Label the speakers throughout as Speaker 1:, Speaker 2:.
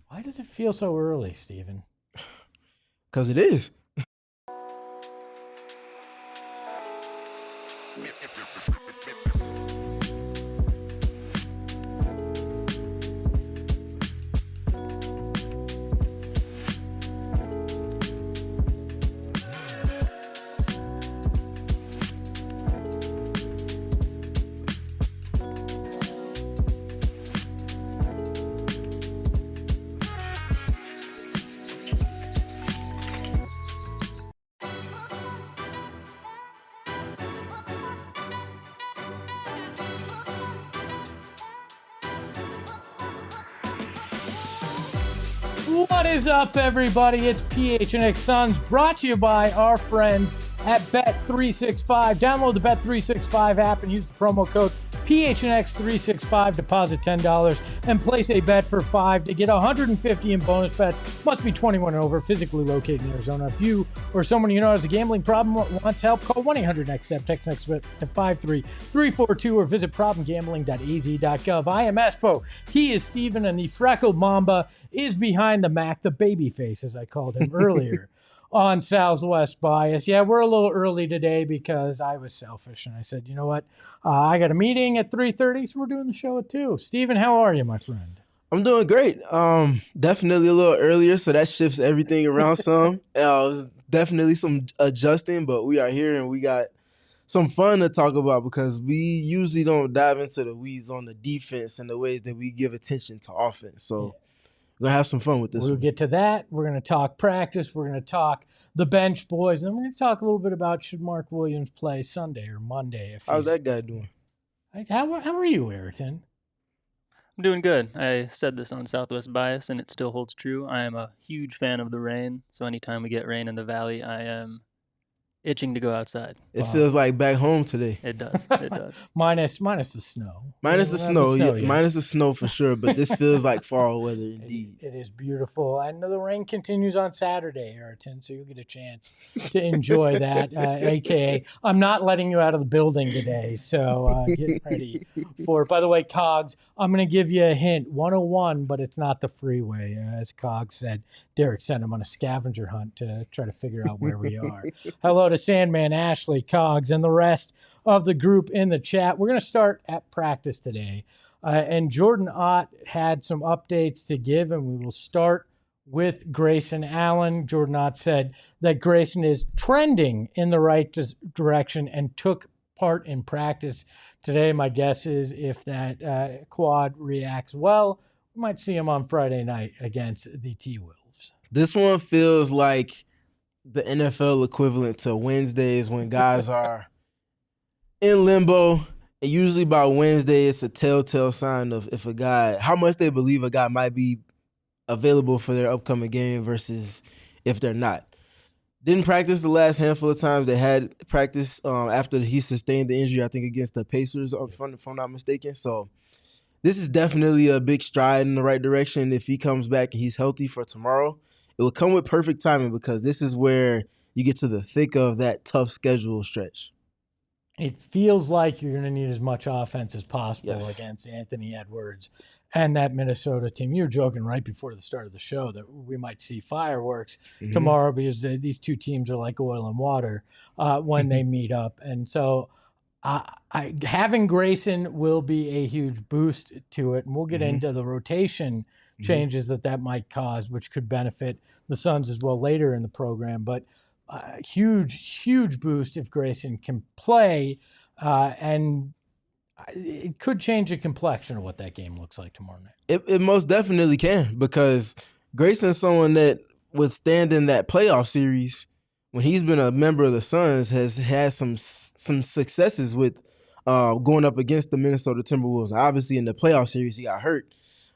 Speaker 1: Why does it feel so early, Stephen?
Speaker 2: Because it is.
Speaker 1: What is up, everybody? It's PHNX Suns, brought to you by our friends at Bet365. Download the Bet365 app and use the promo code PHNX365. Deposit $10 and place a bet for $5 to get $150 in bonus bets. Must be 21 and over, physically located in Arizona. If you or someone you know has a gambling problem, wants help, call 1-800-NEXT-STEP, text NEXT to 53342 or visit problemgambling.az.gov. I am Espo. He is Stephen, and the freckled Mamba is behind the Mac, the baby face, as I called him earlier. On Southwest Bias. Yeah, we're a little early today because I was selfish and I said, you know what? I got a meeting at 3:30, so we're doing the show at 2. Stephen, how are you, my friend?
Speaker 2: I'm doing great. Definitely a little earlier, so that shifts everything around some. It was definitely some adjusting, but we are here and we got some fun to talk about because we usually don't dive into the weeds on the defense and the ways that we give attention to offense. So we're going to have some fun with this.
Speaker 1: We'll get to that. We're going to talk practice. We're going to talk the bench boys. And then we're going to talk a little bit about should Mark Williams play Sunday or Monday.
Speaker 2: How's that guy doing?
Speaker 1: How are you, Ayrton?
Speaker 3: I'm doing good. I said this on Southwest Bias, and it still holds true. I am a huge fan of the rain, so anytime we get rain in the valley, I am itching to go outside.
Speaker 2: It feels like back home today.
Speaker 3: It does. It does.
Speaker 1: minus the snow.
Speaker 2: Minus the snow. Yeah, minus the snow for sure, but this feels like fall weather indeed.
Speaker 1: It is beautiful. And the rain continues on Saturday, Ayrton, so you'll get a chance to enjoy that, a.k.a. I'm not letting you out of the building today, so get ready for it. By the way, Cogs, I'm going to give you a hint. 101, but it's not the freeway. As Cogs said, Derek sent him on a scavenger hunt to try to figure out where we are. Hello to Sandman, Ashley, Cogs, and the rest of the group in the chat. We're going to start at practice today. And Jordan Ott had some updates to give, and we will start with Grayson Allen. Jordan Ott said that Grayson is trending in the right direction and took part in practice today. My guess is if that quad reacts well, we might see him on Friday night against the T-Wolves.
Speaker 2: This one feels like the NFL equivalent to Wednesdays when guys are in limbo. And usually by Wednesday, it's a telltale sign of if a guy, how much they believe a guy might be available for their upcoming game versus if they're not. Didn't practice the last handful of times. They had practice after he sustained the injury, I think, against the Pacers, if I'm not mistaken. So this is definitely a big stride in the right direction. If he comes back and he's healthy for tomorrow, it will come with perfect timing because this is where you get to the thick of that tough schedule stretch.
Speaker 1: It feels like you're going to need as much offense as possible against Anthony Edwards and that Minnesota team. You were joking right before the start of the show that we might see fireworks tomorrow because these two teams are like oil and water when they meet up. And so having Grayson will be a huge boost to it. And we'll get into the rotation changes that might cause, which could benefit the Suns as well later in the program. But huge boost if Grayson can play, and it could change the complexion of what that game looks like tomorrow night.
Speaker 2: It most definitely can because Grayson's someone that withstanding that playoff series when he's been a member of the Suns has had some successes with going up against the Minnesota Timberwolves. Obviously in the playoff series he got hurt,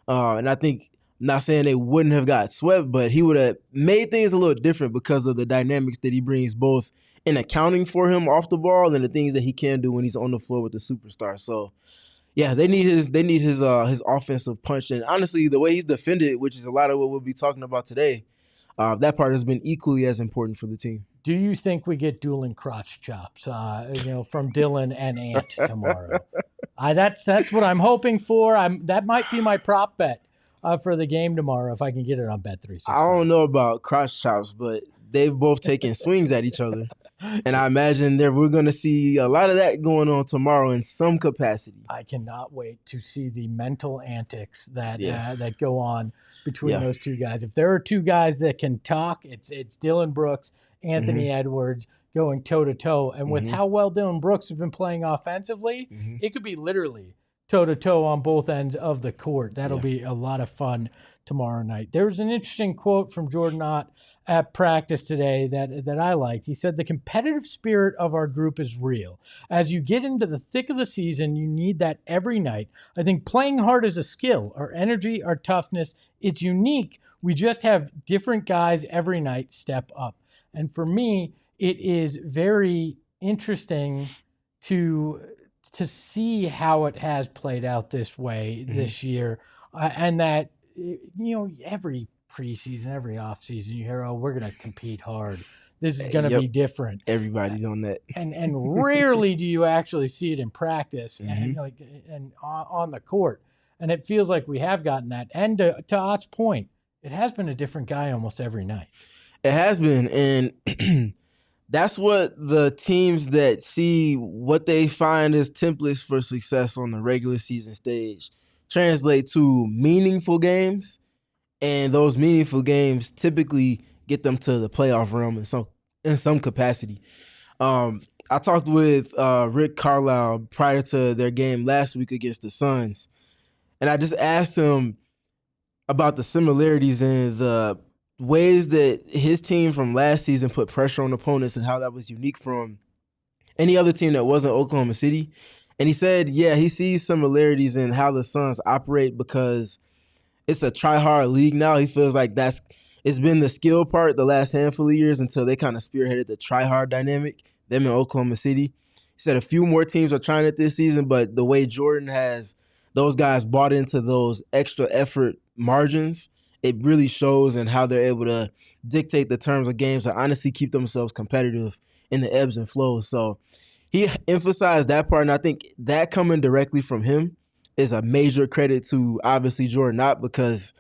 Speaker 2: and I think, not saying they wouldn't have got swept, but he would have made things a little different because of the dynamics that he brings both in accounting for him off the ball and the things that he can do when he's on the floor with the superstar. So, yeah, they need his offensive punch. And honestly, the way he's defended, which is a lot of what we'll be talking about today, that part has been equally as important for the team.
Speaker 1: Do you think we get dueling crotch chops, from Dillon and Ant tomorrow? That's what I'm hoping for. That might be my prop bet for the game tomorrow if I can get it on Bet365.
Speaker 2: I don't know about crotch chops, but they've both taken swings at each other. And I imagine that we're going to see a lot of that going on tomorrow in some capacity.
Speaker 1: I cannot wait to see the mental antics that
Speaker 2: Yes.
Speaker 1: that go on between those two guys. If there are two guys that can talk, it's Dillon Brooks, Anthony Edwards going toe-to-toe. And with how well Dillon Brooks has been playing offensively, it could be literally toe-to-toe on both ends of the court. That'll be a lot of fun tomorrow night. There was an interesting quote from Jordan Ott at practice today that I liked. He said, "The competitive spirit of our group is real. As you get into the thick of the season, you need that every night. I think playing hard is a skill. Our energy, our toughness, it's unique. We just have different guys every night step up." And for me, it is very interesting to see how it has played out this way this year, and that every preseason, every offseason, you hear, "Oh, we're going to compete hard. This is going to be different."
Speaker 2: Everybody's on that,
Speaker 1: and rarely do you actually see it in practice and on the court. And it feels like we have gotten that. And to Ott's point, it has been a different guy almost every night.
Speaker 2: It has been, and that's what the teams that see what they find as templates for success on the regular season stage translate to meaningful games, and those meaningful games typically get them to the playoff realm in some capacity. I talked with Rick Carlisle prior to their game last week against the Suns, and I just asked him about the similarities in the ways that his team from last season put pressure on opponents and how that was unique from any other team that wasn't Oklahoma City. And he said, he sees similarities in how the Suns operate because it's a try-hard league now. He feels like it's been the skill part the last handful of years until they kind of spearheaded the try-hard dynamic, them in Oklahoma City. He said a few more teams are trying it this season, but the way Jordan has those guys bought into those extra effort margins, it really shows in how they're able to dictate the terms of games and honestly keep themselves competitive in the ebbs and flows. So he emphasized that part, and I think that coming directly from him is a major credit to obviously Jordan Ott, because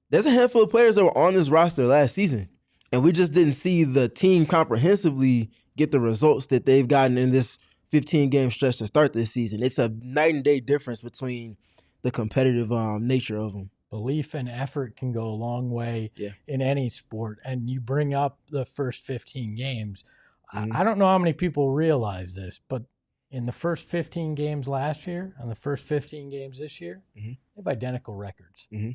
Speaker 2: there's a handful of players that were on this roster last season, and we just didn't see the team comprehensively get the results that they've gotten in this 15-game stretch to start this season. It's a night and day difference between the competitive nature of them.
Speaker 1: Belief and effort can go a long way in any sport. And you bring up the first 15 games. I don't know how many people realize this, but in the first 15 games last year and the first 15 games this year, they have identical records. In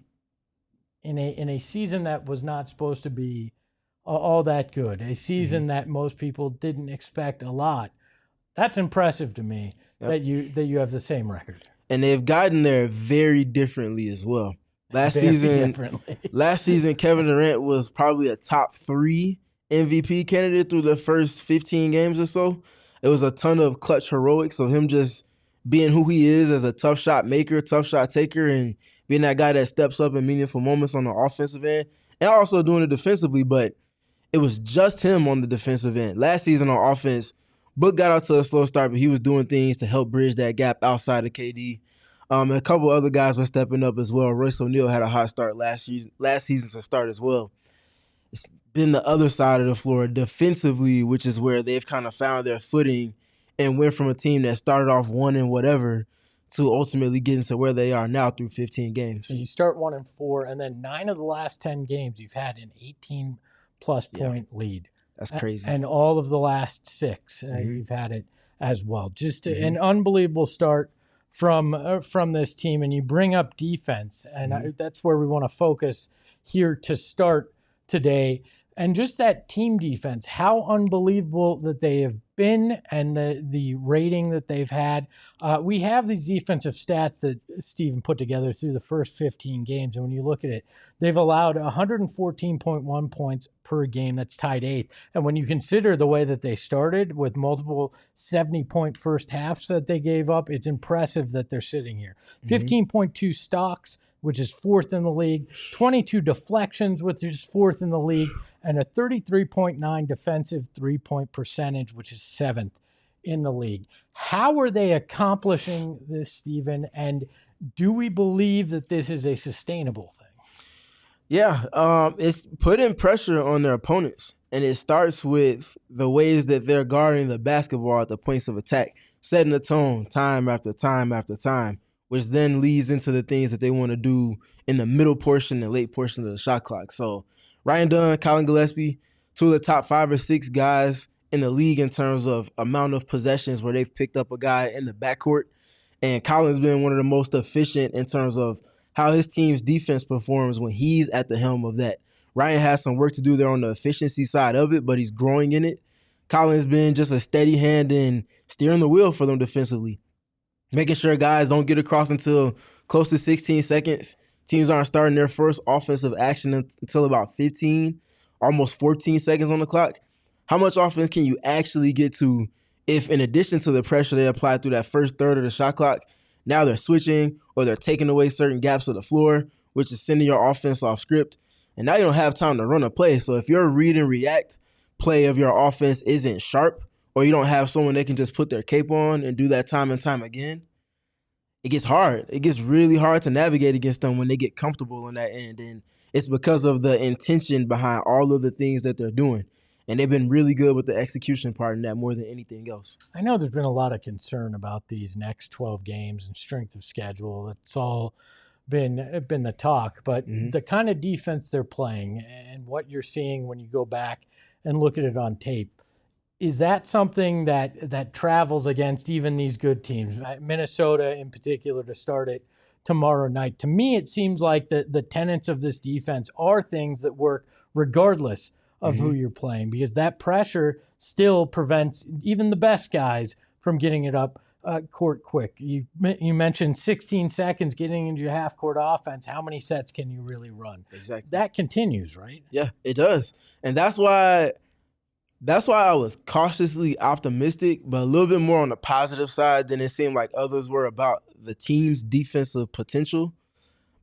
Speaker 1: a season that was not supposed to be all that good, a season that most people didn't expect a lot. That's impressive to me that you have the same record.
Speaker 2: And they've gotten there very differently as well. Last season, Kevin Durant was probably a top 3 MVP candidate through the first 15 games or so. It was a ton of clutch heroics of him just being who he is as a tough shot maker, tough shot taker, and being that guy that steps up in meaningful moments on the offensive end and also doing it defensively. But it was just him on the defensive end. Last season on offense, Book got out to a slow start, but he was doing things to help bridge that gap outside of KD. A couple other guys were stepping up as well. Royce O'Neal had a hot start last season to start as well. It's been the other side of the floor defensively, which is where they've kind of found their footing and went from a team that started off 1 and whatever to ultimately getting to where they are now through 15 games.
Speaker 1: So you start 1-4, and then 9 of the last 10 games you've had an 18-plus point lead.
Speaker 2: That's crazy.
Speaker 1: And all of the last 6 you've had it as well. Just an unbelievable start from this team. And you bring up defense, and that's where we want to focus here to start today. And just that team defense, how unbelievable that they have been and the rating that they've had. We have these defensive stats that Stephen put together through the first 15 games. And when you look at it, they've allowed 114.1 points per game. That's tied 8th. And when you consider the way that they started with multiple 70-point first halves that they gave up, it's impressive that they're sitting here. 15.2 stocks, which is 4th in the league, 22 deflections, which is 4th in the league, and a 33.9 defensive three-point percentage, which is 7th in the league. How are they accomplishing this, Stephen? And Do we believe that this is a sustainable thing?
Speaker 2: Yeah, it's putting pressure on their opponents, and it starts with the ways that they're guarding the basketball at the points of attack, setting the tone time after time after time, which then leads into the things that they want to do in the middle portion and late portion of the shot clock. So Ryan Dunn, Colin Gillespie, two of the top 5 or 6 guys in the league in terms of amount of possessions where they've picked up a guy in the backcourt. And Colin's been one of the most efficient in terms of how his team's defense performs when he's at the helm of that. Ryan has some work to do there on the efficiency side of it, but he's growing in it. Colin's been just a steady hand in steering the wheel for them defensively, making sure guys don't get across until close to 16 seconds. Teams aren't starting their first offensive action until about 15, almost 14 seconds on the clock. How much offense can you actually get to if, in addition to the pressure they apply through that first third of the shot clock, now they're switching or they're taking away certain gaps of the floor, which is sending your offense off script. And now you don't have time to run a play. So if your read and react play of your offense isn't sharp, or you don't have someone that can just put their cape on and do that time and time again, it gets hard. It gets really hard to navigate against them when they get comfortable on that end. And it's because of the intention behind all of the things that they're doing. And they've been really good with the execution part in that more than anything else.
Speaker 1: I know there's been a lot of concern about these next 12 games and strength of schedule. It's all been the talk, but the kind of defense they're playing and what you're seeing when you go back and look at it on tape, is that something that travels against even these good teams? Minnesota in particular to start it tomorrow night. To me, it seems like the tenets of this defense are things that work regardless of who you're playing, because that pressure still prevents even the best guys from getting it up court quick. You mentioned 16 seconds getting into your half-court offense. How many sets can you really run?
Speaker 2: Exactly.
Speaker 1: That continues, right?
Speaker 2: Yeah, it does. And that's why I was cautiously optimistic, but a little bit more on the positive side than it seemed like others were about the team's defensive potential,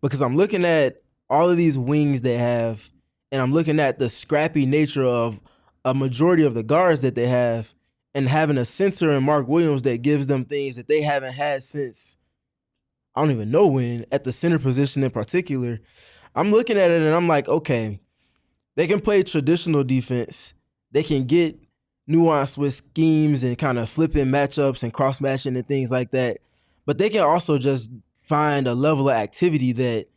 Speaker 2: because I'm looking at all of these wings they have, and I'm looking at the scrappy nature of a majority of the guards that they have, and having a center in Mark Williams that gives them things that they haven't had since I don't even know when, at the center position in particular. I'm looking at it and I'm like, okay, they can play traditional defense. They can get nuanced with schemes and kind of flipping matchups and cross-matching and things like that. But they can also just find a level of activity that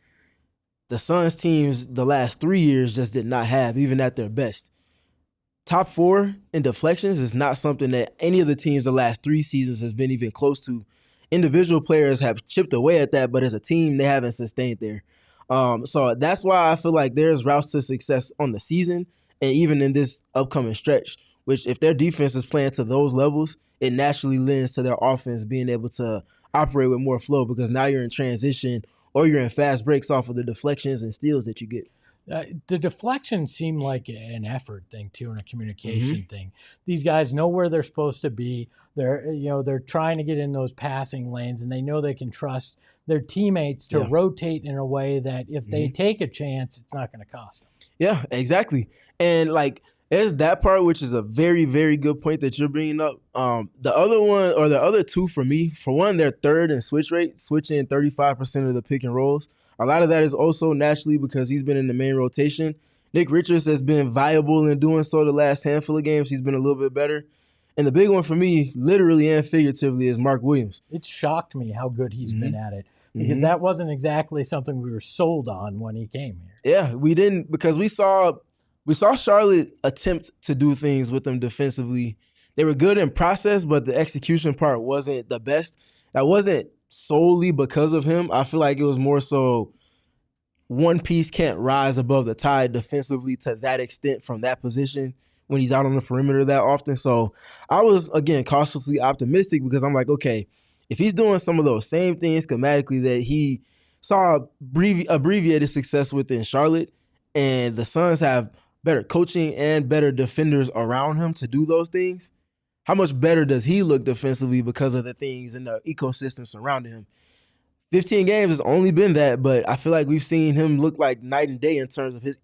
Speaker 2: the Suns teams the last 3 years just did not have, even at their best. Top 4 in deflections is not something that any of the teams the last 3 seasons has been even close to. Individual players have chipped away at that, but as a team, they haven't sustained there. So that's why I feel like there's routes to success on the season and even in this upcoming stretch, which if their defense is playing to those levels, it naturally lends to their offense being able to operate with more flow, because now you're in transition or you're in fast breaks off of the deflections and steals that you get.
Speaker 1: The deflections seem like an effort thing too, and a communication thing. These guys know where they're supposed to be. They're trying to get in those passing lanes, and they know they can trust their teammates to rotate in a way that if they take a chance, it's not going to cost them.
Speaker 2: Yeah, exactly. And like, there's that part, which is a very, very good point that you're bringing up. The other one, or the other two for me, for one, they're third in switch rate, switching 35% of the pick and rolls. A lot of that is also naturally because he's been in the main rotation. Nick Richards has been viable in doing so the last handful of games. He's been a little bit better. And the big one for me, literally and figuratively, is Mark Williams.
Speaker 1: It shocked me how good he's been at it, because that wasn't exactly something we were sold on when he came here.
Speaker 2: Yeah, we didn't, because we saw Charlotte attempt to do things with them defensively. They were good in process, but the execution part wasn't the best. That wasn't solely because of him. I feel like it was more so one piece can't rise above the tide defensively to that extent from that position when he's out on the perimeter that often. So I was, again, cautiously optimistic, because I'm like, okay, if he's doing some of those same things schematically that he saw abbreviated success with in Charlotte, and the Suns have better coaching and better defenders around him to do those things, how much better does he look defensively because of the things in the ecosystem surrounding him? 15 games has only been that, but I feel like we've seen him look like night and day in terms of his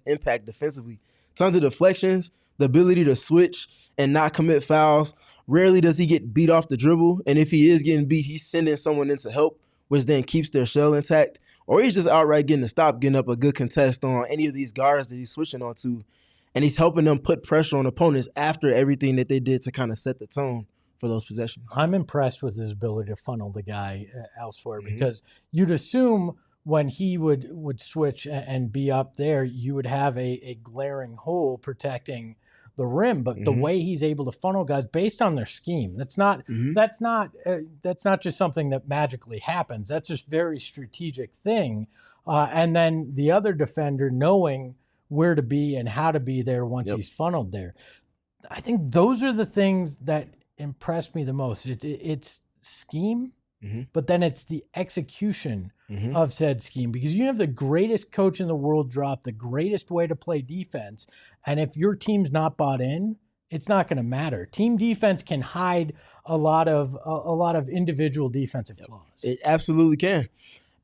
Speaker 2: impact defensively. Tons of deflections, the ability to switch and not commit fouls. Rarely does he get beat off the dribble, and if he is getting beat, he's sending someone in to help, which then keeps their shell intact, or he's just outright getting a stop, getting up a good contest on any of these guards that he's switching onto, and he's helping them put pressure on opponents after everything that they did to kind of set the tone for those possessions.
Speaker 1: I'm impressed with his ability to funnel the guy elsewhere, because you'd assume when he would switch and be up there, you would have a glaring hole protecting the rim. But the way he's able to funnel guys based on their scheme, that's not just something that magically happens. That's just very strategic thing. And then the other defender knowing where to be and how to be there once he's funneled there. I think those are the things that impressed me the most. It's scheme, but then it's the execution of said scheme, because you have the greatest coach in the world drop the greatest way to play defense, and if your team's not bought in, it's not going to matter. Team defense can hide a lot of individual defensive flaws.
Speaker 2: It absolutely can.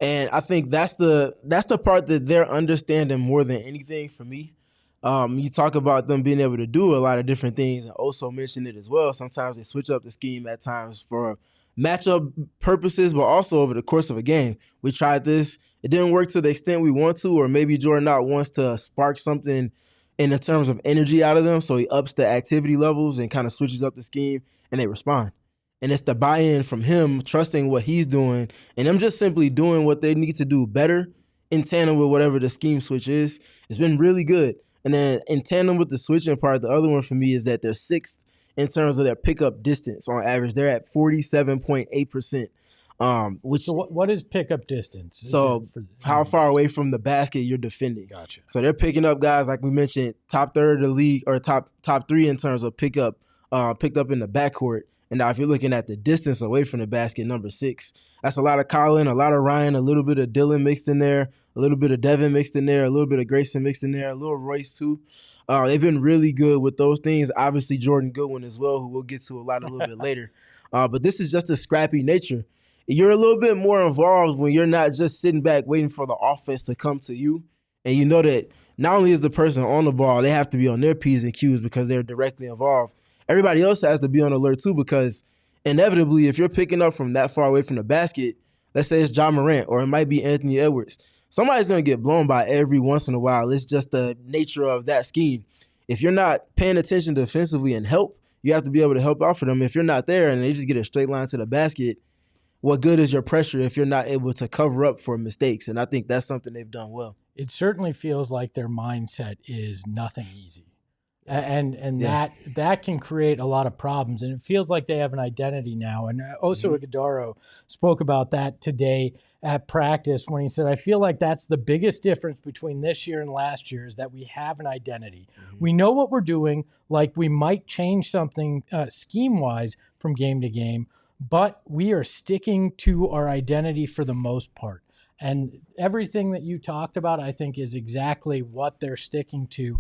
Speaker 2: And I think that's the part that they're understanding more than anything for me. You talk about them being able to do a lot of different things, and also mentioned it as well. Sometimes they switch up the scheme at times for matchup purposes, but also over the course of a game. We tried this. It didn't work to the extent we want to, or maybe Jordan Ott wants to spark something in terms of energy out of them, so he ups the activity levels and kind of switches up the scheme, and they respond. And it's the buy-in from him, trusting what he's doing, and them just simply doing what they need to do better in tandem with whatever the scheme switch is. It's been really good. And then in tandem with the switching part, the other one for me is that they're sixth in terms of their pickup distance on average. They're at 47.8%.
Speaker 1: So what is pickup distance?
Speaker 2: So how far away from the basket you're defending.
Speaker 1: Gotcha.
Speaker 2: So they're picking up guys, like we mentioned, top third of the league, or top three in terms of picked up in the backcourt. And now if you're looking at the distance away from the basket, number 6, that's a lot of Colin, a lot of Ryan, a little bit of Dillon mixed in there, a little bit of Devin mixed in there, a little bit of Grayson mixed in there, a little Royce too. They've been really good with those things. Obviously, Jordan Goodwin as well, who we'll get to a little bit later. But this is just a scrappy nature. You're a little bit more involved when you're not just sitting back waiting for the offense to come to you. And you know that not only is the person on the ball, they have to be on their P's and Q's because they're directly involved. Everybody else has to be on alert too, because inevitably, if you're picking up from that far away from the basket, let's say it's Ja Morant or it might be Anthony Edwards, somebody's going to get blown by every once in a while. It's just the nature of that scheme. If you're not paying attention defensively and help, you have to be able to help out for them. If you're not there and they just get a straight line to the basket, what good is your pressure if you're not able to cover up for mistakes? And I think that's something they've done well.
Speaker 1: It certainly feels like their mindset is nothing easy. And that can create a lot of problems. And it feels like they have an identity now. And Oso Ighodaro spoke about that today at practice when he said, I feel like that's the biggest difference between this year and last year, is that we have an identity. We know what we're doing. Like, we might change something scheme-wise from game to game, but we are sticking to our identity for the most part. And everything that you talked about, I think, is exactly what they're sticking to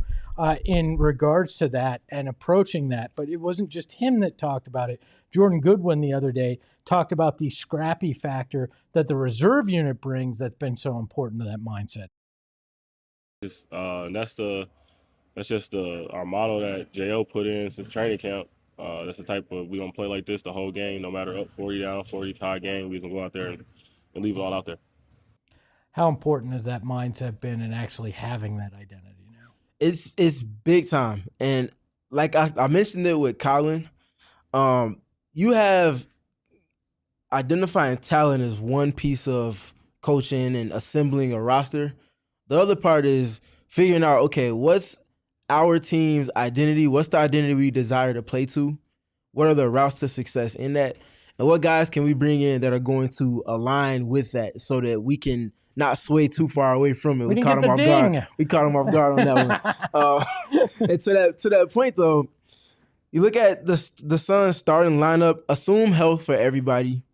Speaker 1: in regards to that and approaching that. But it wasn't just him that talked about it. Jordan Goodwin the other day talked about the scrappy factor that the reserve unit brings that's been so important to that mindset.
Speaker 4: That's just our motto that J.O. put in since training camp. That's the type of, we going to play like this the whole game, no matter up 40 down, 40 tie game. We're going to go out there and leave it all out there.
Speaker 1: How important has that mindset been in actually having that identity now?
Speaker 2: It's big time. And like I mentioned it with Colin, you have identifying talent as one piece of coaching and assembling a roster. The other part is figuring out, okay, what's our team's identity? What's the identity we desire to play to? What are the routes to success in that? And what guys can we bring in that are going to align with that so that we can not sway too far away from it?
Speaker 1: We caught him off guard.
Speaker 2: We caught him off guard on that one. And to that point, though, you look at the Suns starting lineup, assume health for everybody.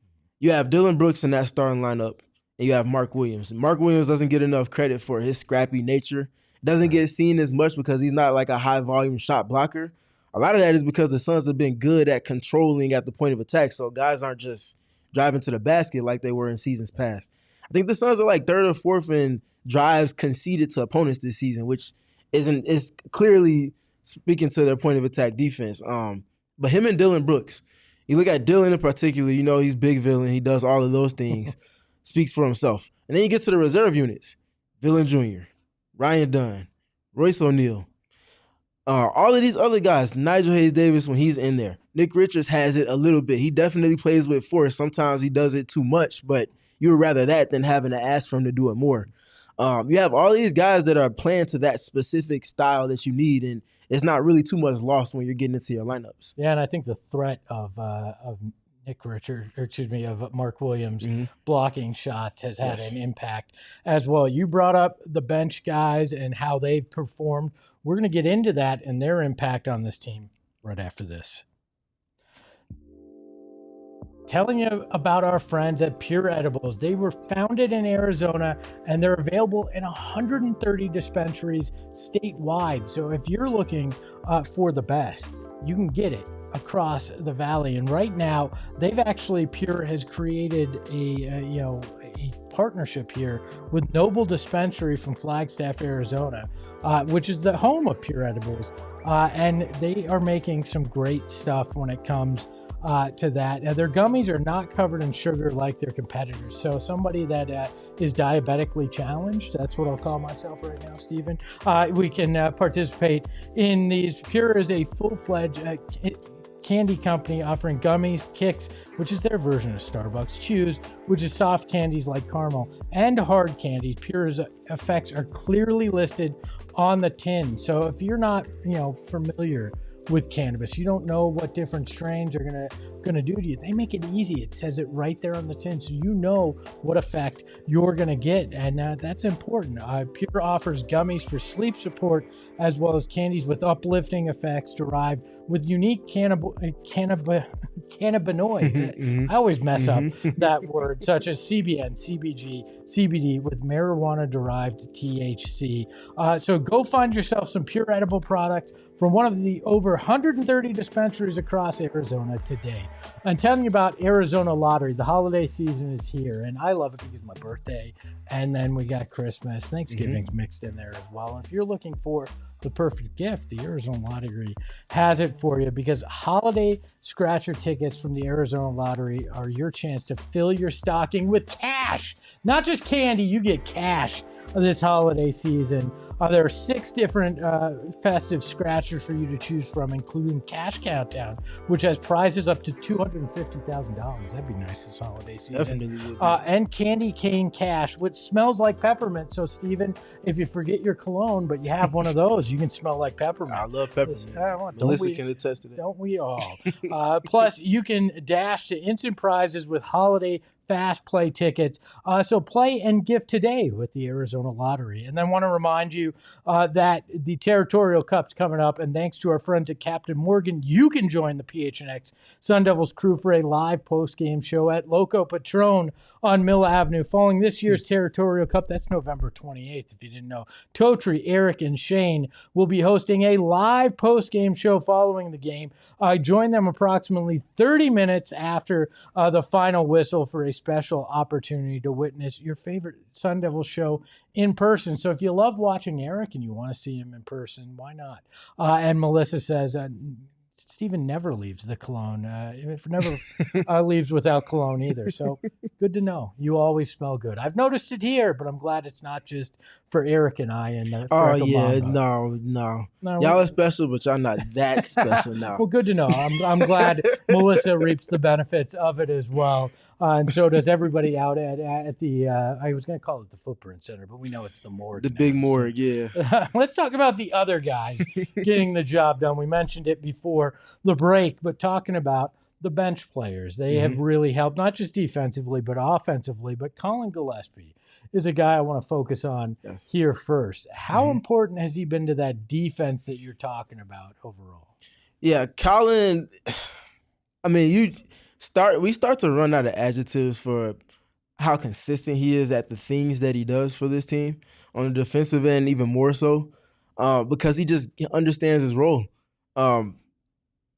Speaker 2: You have Dillon Brooks in that starting lineup, and you have Mark Williams. Mark Williams doesn't get enough credit for his scrappy nature. Doesn't get seen as much because he's not like a high-volume shot blocker. A lot of that is because the Suns have been good at controlling at the point of attack, so guys aren't just driving to the basket like they were in seasons past. I think the Suns are like 3rd or 4th in drives conceded to opponents this season, which is clearly speaking to their point of attack defense. But him and Dillon Brooks, you look at Dillon in particular, you know he's big villain. He does all of those things. speaks for himself. And then you get to the reserve units. Dillon Jr., Ryan Dunn, Royce O'Neal. All of these other guys, Nigel Hayes-Davis when he's in there. Nick Richards has it a little bit. He definitely plays with force. Sometimes he does it too much, but you would rather that than having to ask for him to do it more. You have all these guys that are playing to that specific style that you need, and it's not really too much loss when you're getting into your lineups.
Speaker 1: Yeah, and I think the threat of Nick Richards, of Mark Williams blocking shots has had an impact as well. You brought up the bench guys and how they've performed. We're going to get into that and their impact on this team right after this. Telling you about our friends at Pure Edibles. They were founded in Arizona and they're available in 130 dispensaries statewide. So if you're looking for the best, you can get it across the valley. And right now, Pure has created a partnership here with Noble Dispensary from Flagstaff, Arizona, which is the home of Pure Edibles. And they are making some great stuff when it comes to that. Now, their gummies are not covered in sugar like their competitors. So somebody that is diabetically challenged, that's what I'll call myself right now, Stephen, we can participate in these. Pure is a full-fledged candy company offering gummies, Kicks, which is their version of Starbucks, Chews, which is soft candies like caramel, and hard candies. Pure's effects are clearly listed on the tin. So if you're not, familiar with cannabis, you don't know what different strains are gonna do to you, they make it easy. It says it right there on the tin, so you know what effect you're gonna get, and that's important. Pure offers gummies for sleep support as well as candies with uplifting effects derived with unique cannabinoids. I always mess up that word, such as CBN, CBG, CBD with marijuana-derived THC. So go find yourself some Pure edible products from one of the over 130 dispensaries across Arizona today. I'm telling you about Arizona Lottery. The holiday season is here, and I love it because my birthday, and then we got Christmas. Thanksgiving's mixed in there as well. And if you're looking for the perfect gift, the Arizona Lottery has it for you, because holiday scratcher tickets from the Arizona Lottery are your chance to fill your stocking with cash. Not just candy, you get cash this holiday season. There are 6 different festive scratchers for you to choose from, including Cash Countdown, which has prizes up to $250,000. That'd be nice this holiday season.
Speaker 2: Definitely would be.
Speaker 1: And Candy Cane Cash, which smells like peppermint. So, Stephen, if you forget your cologne, but you have one of those, you can smell like peppermint.
Speaker 2: I love peppermint. Melissa can attest to that.
Speaker 1: Don't we all? Plus, you can dash to instant prizes with holiday fast play tickets. So play and gift today with the Arizona Lottery. And then want to remind you that the Territorial Cup's coming up, and thanks to our friends at Captain Morgan, you can join the PHNX Sun Devils crew for a live post-game show at Loco Patron on Mill Avenue. Following this year's Territorial Cup, that's November 28th, if you didn't know, Totri, Eric, and Shane will be hosting a live post-game show following the game. Join them approximately 30 minutes after the final whistle for a special opportunity to witness your favorite Sun Devil show in person. So if you love watching Eric and you want to see him in person, why not? And Melissa says, Stephen never leaves the cologne. Never leaves without cologne either. So good to know. You always smell good. I've noticed it here, but I'm glad it's not just for Eric and I. And
Speaker 2: No. Y'all are special, but y'all not that special now.
Speaker 1: Well, good to know. I'm glad Melissa reaps the benefits of it as well. And so does everybody out at the, I was going to call it the Footprint Center, but we know it's the morgue.
Speaker 2: The big morgue, yeah.
Speaker 1: Let's talk about the other guys getting the job done. We mentioned it before the break, but talking about the bench players. They have really helped, not just defensively, but offensively. But Colin Gillespie is a guy I want to focus on here first. How important has he been to that defense that you're talking about overall?
Speaker 2: Yeah, Colin, I mean, we start to run out of adjectives for how consistent he is at the things that he does for this team on the defensive end, even more so, because he just understands his role.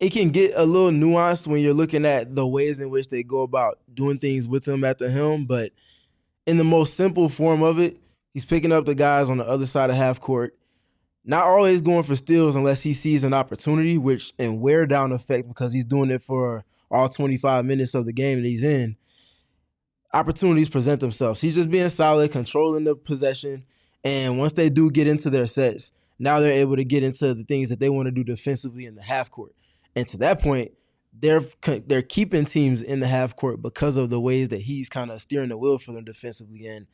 Speaker 2: It can get a little nuanced when you're looking at the ways in which they go about doing things with him at the helm, but in the most simple form of it, he's picking up the guys on the other side of half court, not always going for steals unless he sees an opportunity, which in wear down effect because he's doing it for all 25 minutes of the game that he's in. opportunities present themselves. He's just being solid, controlling the possession, and once they do get into their sets, now they're able to get into the things that they want to do defensively in the half court. And to that point, they're keeping teams in the half court because of the ways that he's kind of steering the wheel for them defensively. And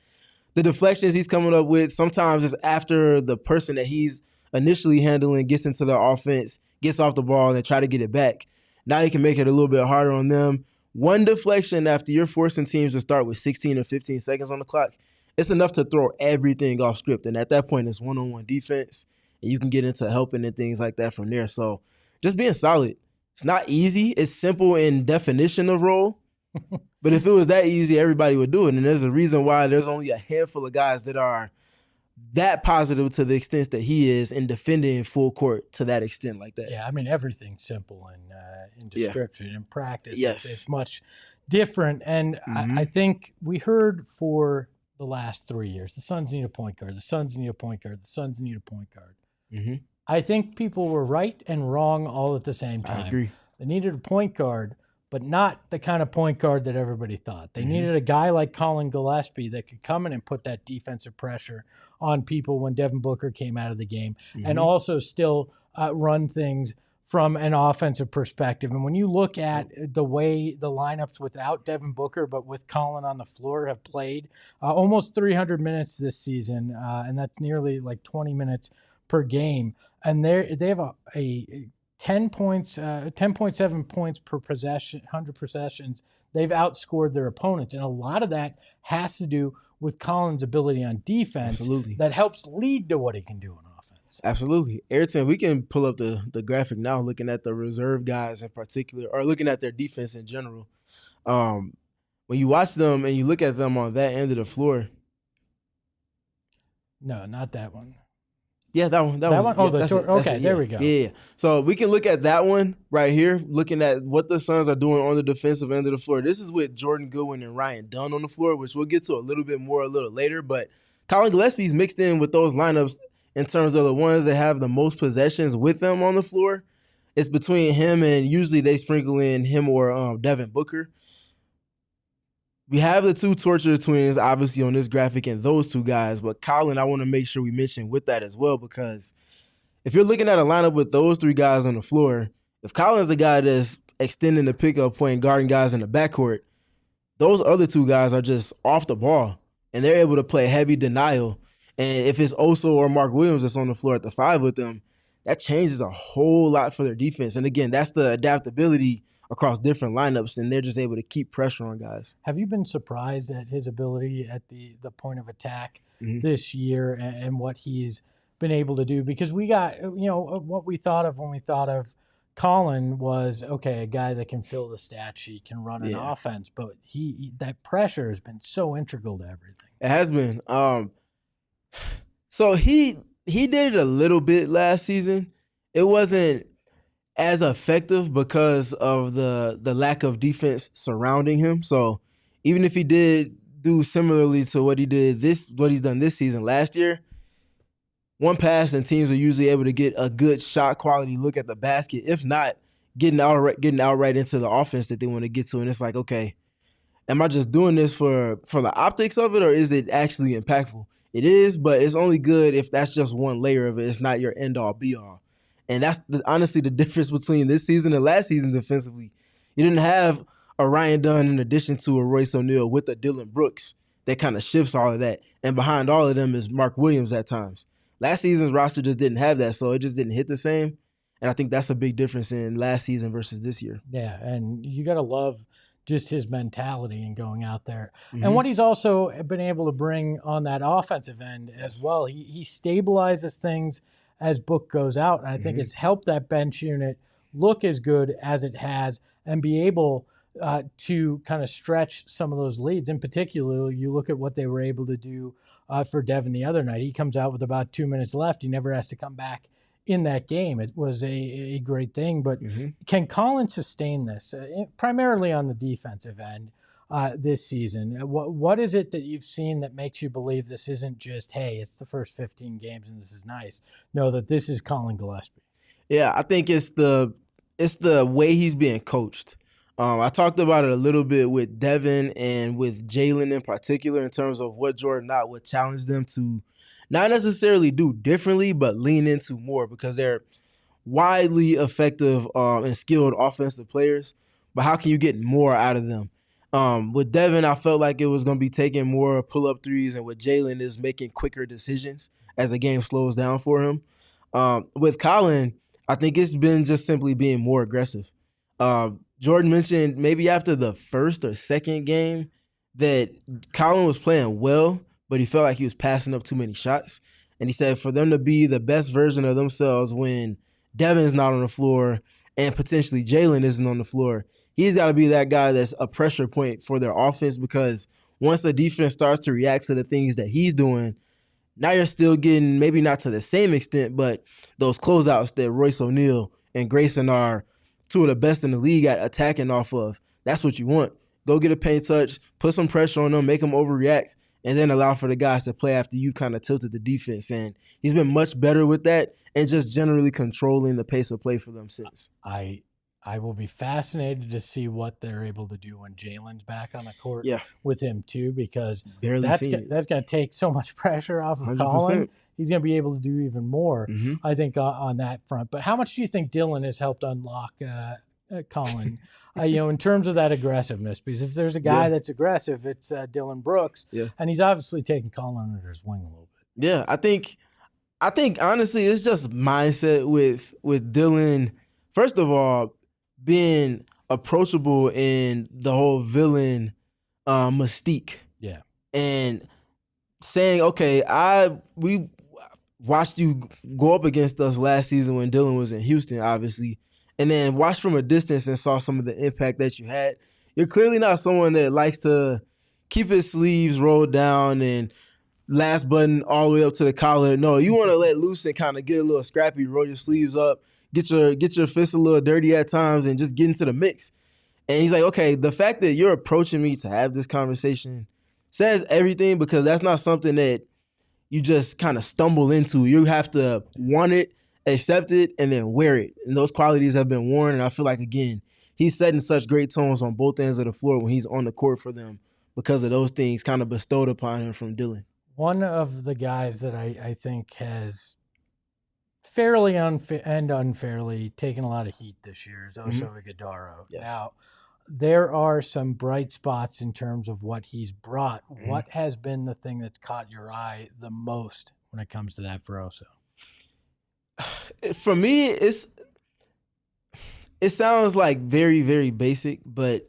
Speaker 2: the deflections he's coming up with, sometimes it's after the person that he's initially handling gets into the offense, gets off the ball, and try to get it back. Now you can make it a little bit harder on them. One deflection after you're forcing teams to start with 16 or 15 seconds on the clock, it's enough to throw everything off script. And at that point, it's one-on-one defense, and you can get into helping and things like that from there. So just being solid. It's not easy. It's simple in definition of role. But if it was that easy, everybody would do it. And there's a reason why there's only a handful of guys that are that positive to the extent that he is in defending full court to that extent like that.
Speaker 1: Yeah, I mean, everything's simple in description. In practice,
Speaker 2: Yes.
Speaker 1: it's much different. And I think we heard for the last 3 years, the Suns need a point guard, the Suns need a point guard, the Suns need a point guard.
Speaker 2: Mm-hmm.
Speaker 1: I think people were right and wrong all at the same time.
Speaker 2: I agree.
Speaker 1: They needed a point guard, but not the kind of point guard that everybody thought. They needed a guy like Colin Gillespie that could come in and put that defensive pressure on people when Devin Booker came out of the game, and also still run things from an offensive perspective. And when you look at the way the lineups without Devin Booker but with Colin on the floor have played almost 300 minutes this season, and that's nearly like 20 minutes per game. And they have a 10 points, 10.7 points per possession, 100 possessions. They've outscored their opponents. And a lot of that has to do with Colin's ability on defense.
Speaker 2: Absolutely.
Speaker 1: That helps lead to what he can do on offense.
Speaker 2: Absolutely. Ayrton, we can pull up the graphic now looking at the reserve guys in particular, or looking at their defense in general. When you watch them and you look at them on that end of the floor.
Speaker 1: No, not that one.
Speaker 2: Yeah, that one.
Speaker 1: Oh,
Speaker 2: yeah,
Speaker 1: okay, there we go.
Speaker 2: Yeah. So we can look at that one right here, looking at what the Suns are doing on the defensive end of the floor. This is with Jordan Goodwin and Ryan Dunn on the floor, which we'll get to a little bit more a little later. But Colin Gillespie's mixed in with those lineups in terms of the ones that have the most possessions with them on the floor. It's between him and usually they sprinkle in him or Devin Booker. We have the two torture twins, obviously, on this graphic and those two guys. But Colin, I want to make sure we mention with that as well, because if you're looking at a lineup with those three guys on the floor, if Colin's the guy that's extending the pickup point, guarding guys in the backcourt, those other two guys are just off the ball, and they're able to play heavy denial. And if it's Oso or Mark Williams that's on the floor at the 5 with them, that changes a whole lot for their defense. And again, that's the adaptability across different lineups, and they're just able to keep pressure on guys.
Speaker 1: Have you been surprised at his ability at the point of attack this year and what he's been able to do? Because we got, what we thought of when we thought of Colin was, okay, a guy that can fill the stat sheet, can run an offense, but he that pressure has been so integral to everything.
Speaker 2: It has been. So he did it a little bit last season. It wasn't as effective because of the lack of defense surrounding him. So even if he did do similarly to what he's done this season last year, one pass and teams are usually able to get a good shot quality look at the basket. If not, getting outright into the offense that they want to get to. And it's like, okay, am I just doing this for the optics of it, or is it actually impactful? It is, but it's only good if that's just one layer of it. It's not your end all be all. And that's honestly the difference between this season and last season defensively. You didn't have a Ryan Dunn in addition to a Royce O'Neal with a Dillon Brooks that kind of shifts all of that. And behind all of them is Mark Williams at times. Last season's roster just didn't have that, so it just didn't hit the same. And I think that's a big difference in last season versus this year.
Speaker 1: Yeah, and you got to love just his mentality and going out there. And what he's also been able to bring on that offensive end as well. He stabilizes things as Book goes out, and I think it's helped that bench unit look as good as it has and be able to kind of stretch some of those leads. In particular, you look at what they were able to do for Devin the other night. He comes out with about 2 minutes left. He never has to come back in that game. It was a great thing. But can Colin sustain this, primarily on the defensive end this season? What is it that you've seen that makes you believe this isn't just, hey, it's the first 15 games and this is nice? No, that this is Colin Gillespie.
Speaker 2: Yeah, I think it's the way he's being coached. I talked about it a little bit with Devin and with Jalen in particular in terms of what Jordan Ott would challenge them to not necessarily do differently, but lean into more because they're widely effective and skilled offensive players. But how can you get more out of them? With Devin, I felt like it was going to be taking more pull-up threes, and with Jalen is making quicker decisions as the game slows down for him. With Colin, I think it's been just simply being more aggressive. Jordan mentioned maybe after the first or second game that Colin was playing well, but he felt like he was passing up too many shots. And he said for them to be the best version of themselves when Devin's not on the floor and potentially Jalen isn't on the floor, he's got to be that guy that's a pressure point for their offense, because once the defense starts to react to the things that he's doing, now you're still getting, maybe not to the same extent, but those closeouts that Royce O'Neal and Grayson are two of the best in the league at attacking off of. That's what you want. Go get a paint touch, put some pressure on them, make them overreact, and then allow for the guys to play after you kind of tilted the defense. And he's been much better with that and just generally controlling the pace of play for them since.
Speaker 1: I will be fascinated to see what they're able to do when Jalen's back on the court with him too, because that's going to take so much pressure off of 100%. Colin. He's going to be able to do even more, I think, on that front. But how much do you think Dillon has helped unlock Colin, in terms of that aggressiveness? Because if there's a guy that's aggressive, it's Dillon Brooks, and he's obviously taken Colin under his wing a little bit.
Speaker 2: Yeah, I think honestly, it's just mindset with Dillon. First of all, being approachable in the whole villain mystique. Yeah. And saying, okay, we watched you go up against us last season when Dillon was in Houston, obviously, and then watched from a distance and saw some of the impact that you had. You're clearly not someone that likes to keep his sleeves rolled down and last button all the way up to the collar. No, you want to let loose and kind of get a little scrappy, roll your sleeves up, get your fists a little dirty at times, and just get into the mix. And he's like, okay, the fact that you're approaching me to have this conversation says everything, because that's not something that you just kind of stumble into. You have to want it, accept it, and then wear it. And those qualities have been worn. And I feel like, again, he's setting such great tones on both ends of the floor when he's on the court for them because of those things kind of bestowed upon him from Dillon.
Speaker 1: One of the guys that I think has fairly and unfairly taken a lot of heat this year is Oso Ighodaro. Yes. Now, there are some bright spots in terms of what he's brought. What has been the thing that's caught your eye the most when it comes to that for Oso?
Speaker 2: For me, it sounds like very, very basic, but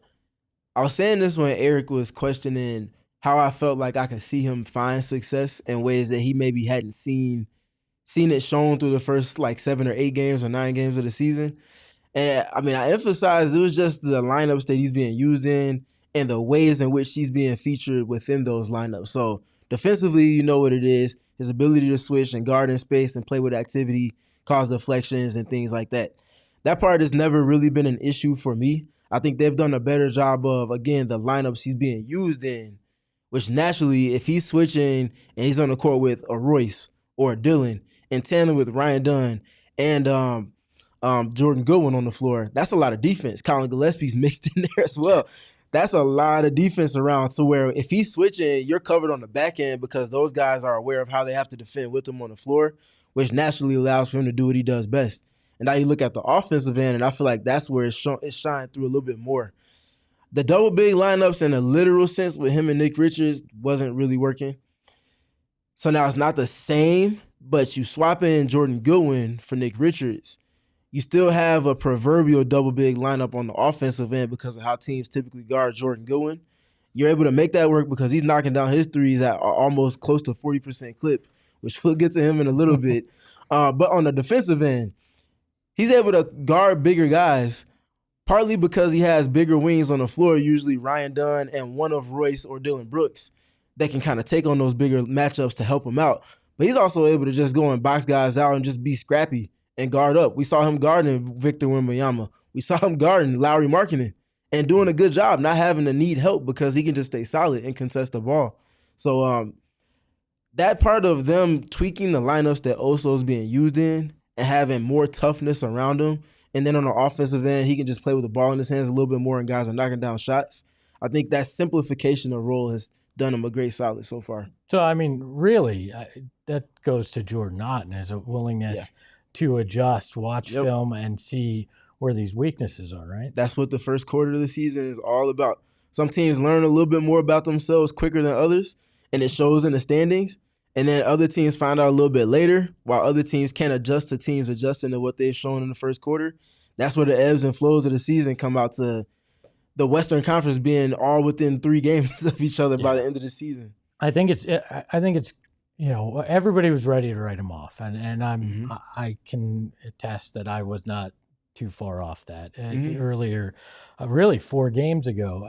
Speaker 2: I was saying this when Eric was questioning how I felt like I could see him find success in ways that he maybe hadn't seen it shown through the first 7 or 8 games or 9 games of the season. And I mean, I emphasized it was just the lineups that he's being used in and the ways in which he's being featured within those lineups. So defensively, you know what it is, his ability to switch and guard in space and play with activity, cause deflections and things like that. That part has never really been an issue for me. I think they've done a better job of, again, the lineups he's being used in, which naturally, if he's switching and he's on the court with a Royce or a Dillon in tandem with Ryan Dunn and Jordan Goodwin on the floor, that's a lot of defense. Colin Gillespie's mixed in there as well. That's a lot of defense around, to where if he's switching, you're covered on the back end because those guys are aware of how they have to defend with him on the floor, which naturally allows for him to do what he does best. And now you look at the offensive end, and I feel like that's where it's shined through a little bit more. The double big lineups in a literal sense with him and Nick Richards wasn't really working. So now it's not the same, but you swap in Jordan Goodwin for Nick Richards, you still have a proverbial double big lineup on the offensive end because of how teams typically guard Jordan Goodwin. You're able to make that work because he's knocking down his threes at almost close to 40% clip, which we'll get to him in a little bit. But on the defensive end, he's able to guard bigger guys, partly because he has bigger wings on the floor, usually Ryan Dunn and one of Royce or Dillon Brooks, that can kind of take on those bigger matchups to help him out. But he's also able to just go and box guys out and just be scrappy and guard up. We saw him guarding Victor Wembanyama. We saw him guarding Lauri Markkanen and doing a good job, not having to need help because he can just stay solid and contest the ball. So that part of them tweaking the lineups that Oso's being used in and having more toughness around him And then on the offensive end, he can just play with the ball in his hands a little bit more and guys are knocking down shots. I think that simplification of role has done him a great solid so far.
Speaker 1: So, I mean, really, that goes to Jordan Ott and his willingness to adjust, watch film, and see where these weaknesses are, right?
Speaker 2: That's what the first quarter of the season is all about. Some teams learn a little bit more about themselves quicker than others, and it shows in the standings. And then other teams find out a little bit later, while other teams can't adjust to teams adjusting to what they've shown in the first quarter. That's where the ebbs and flows of the season come out to the Western Conference being all within 3 games of each other by the end of the season.
Speaker 1: I think it's everybody was ready to write him off, and I can attest that I was not too far off that earlier, really 4 games ago.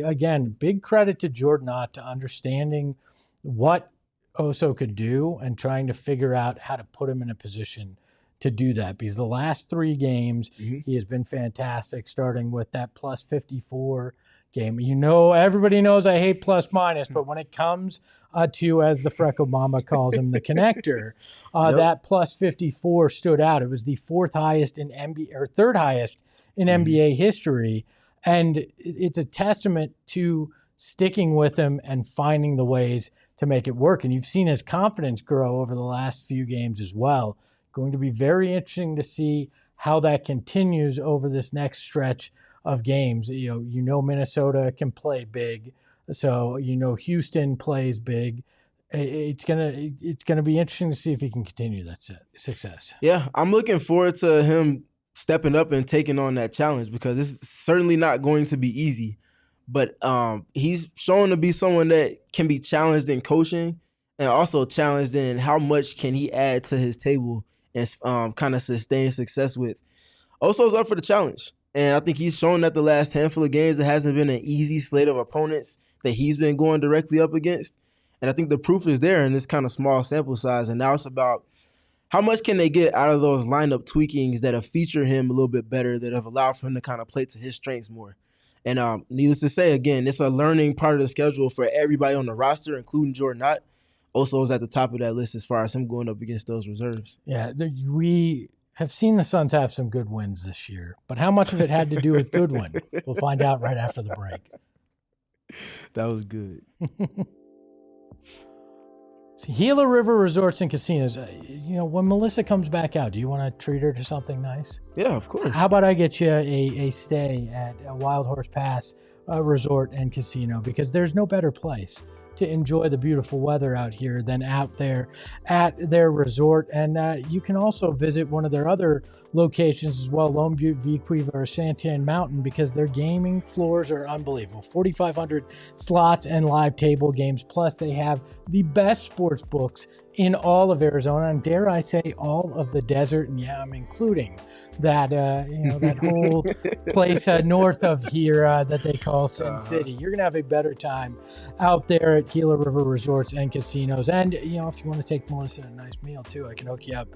Speaker 1: Again, big credit to Jordan Ott to understanding what Oso could do and trying to figure out how to put him in a position to do that, because the last 3 games he has been fantastic, starting with that plus 54 game. Everybody knows I hate plus minus, but when it comes to, as the Freckle Mama calls him, the connector, that plus 54 stood out. It was the 4th highest in NBA, or 3rd highest in NBA history, and it's a testament to sticking with him and finding the ways to make it work. And you've seen his confidence grow over the last few games as well. Going to be very interesting to see how that continues over this next stretch of games. Minnesota can play big, so Houston plays big. It's gonna be interesting to see if he can continue that success.
Speaker 2: Yeah, I'm looking forward to him stepping up and taking on that challenge, because it's certainly not going to be easy. But he's shown to be someone that can be challenged in coaching and also challenged in how much can he add to his table and kind of sustain success with. Oso's up for the challenge. And I think he's shown that the last handful of games, it hasn't been an easy slate of opponents that he's been going directly up against. And I think the proof is there in this kind of small sample size. And now it's about how much can they get out of those lineup tweakings that have featured him a little bit better, that have allowed for him to kind of play to his strengths more. And needless to say, again, it's a learning part of the schedule for everybody on the roster, including Jordan Ott. Also is at the top of that list as far as him going up against those reserves.
Speaker 1: Yeah, we have seen the Suns have some good wins this year, but how much of it had to do with Goodwin? We'll find out right after the break.
Speaker 2: That was good.
Speaker 1: Gila River Resorts and Casinos. When Melissa comes back out, do you want to treat her to something nice?
Speaker 2: Yeah, of course.
Speaker 1: How about I get you a stay at a Wild Horse Pass Resort and Casino, because there's no better place to enjoy the beautiful weather out here than out there at their resort. And you can also visit one of their other locations as well, Lone Butte, Vequiva, or Santan Mountain, because their gaming floors are unbelievable. 4,500 slots and live table games. Plus, they have the best sports books in all of Arizona, and dare I say, all of the desert. And yeah, I'm including that that whole place north of here that they call Sin City. You're gonna have a better time out there at Gila River Resorts and Casinos. And if you want to take Melissa a nice meal too, I can hook you up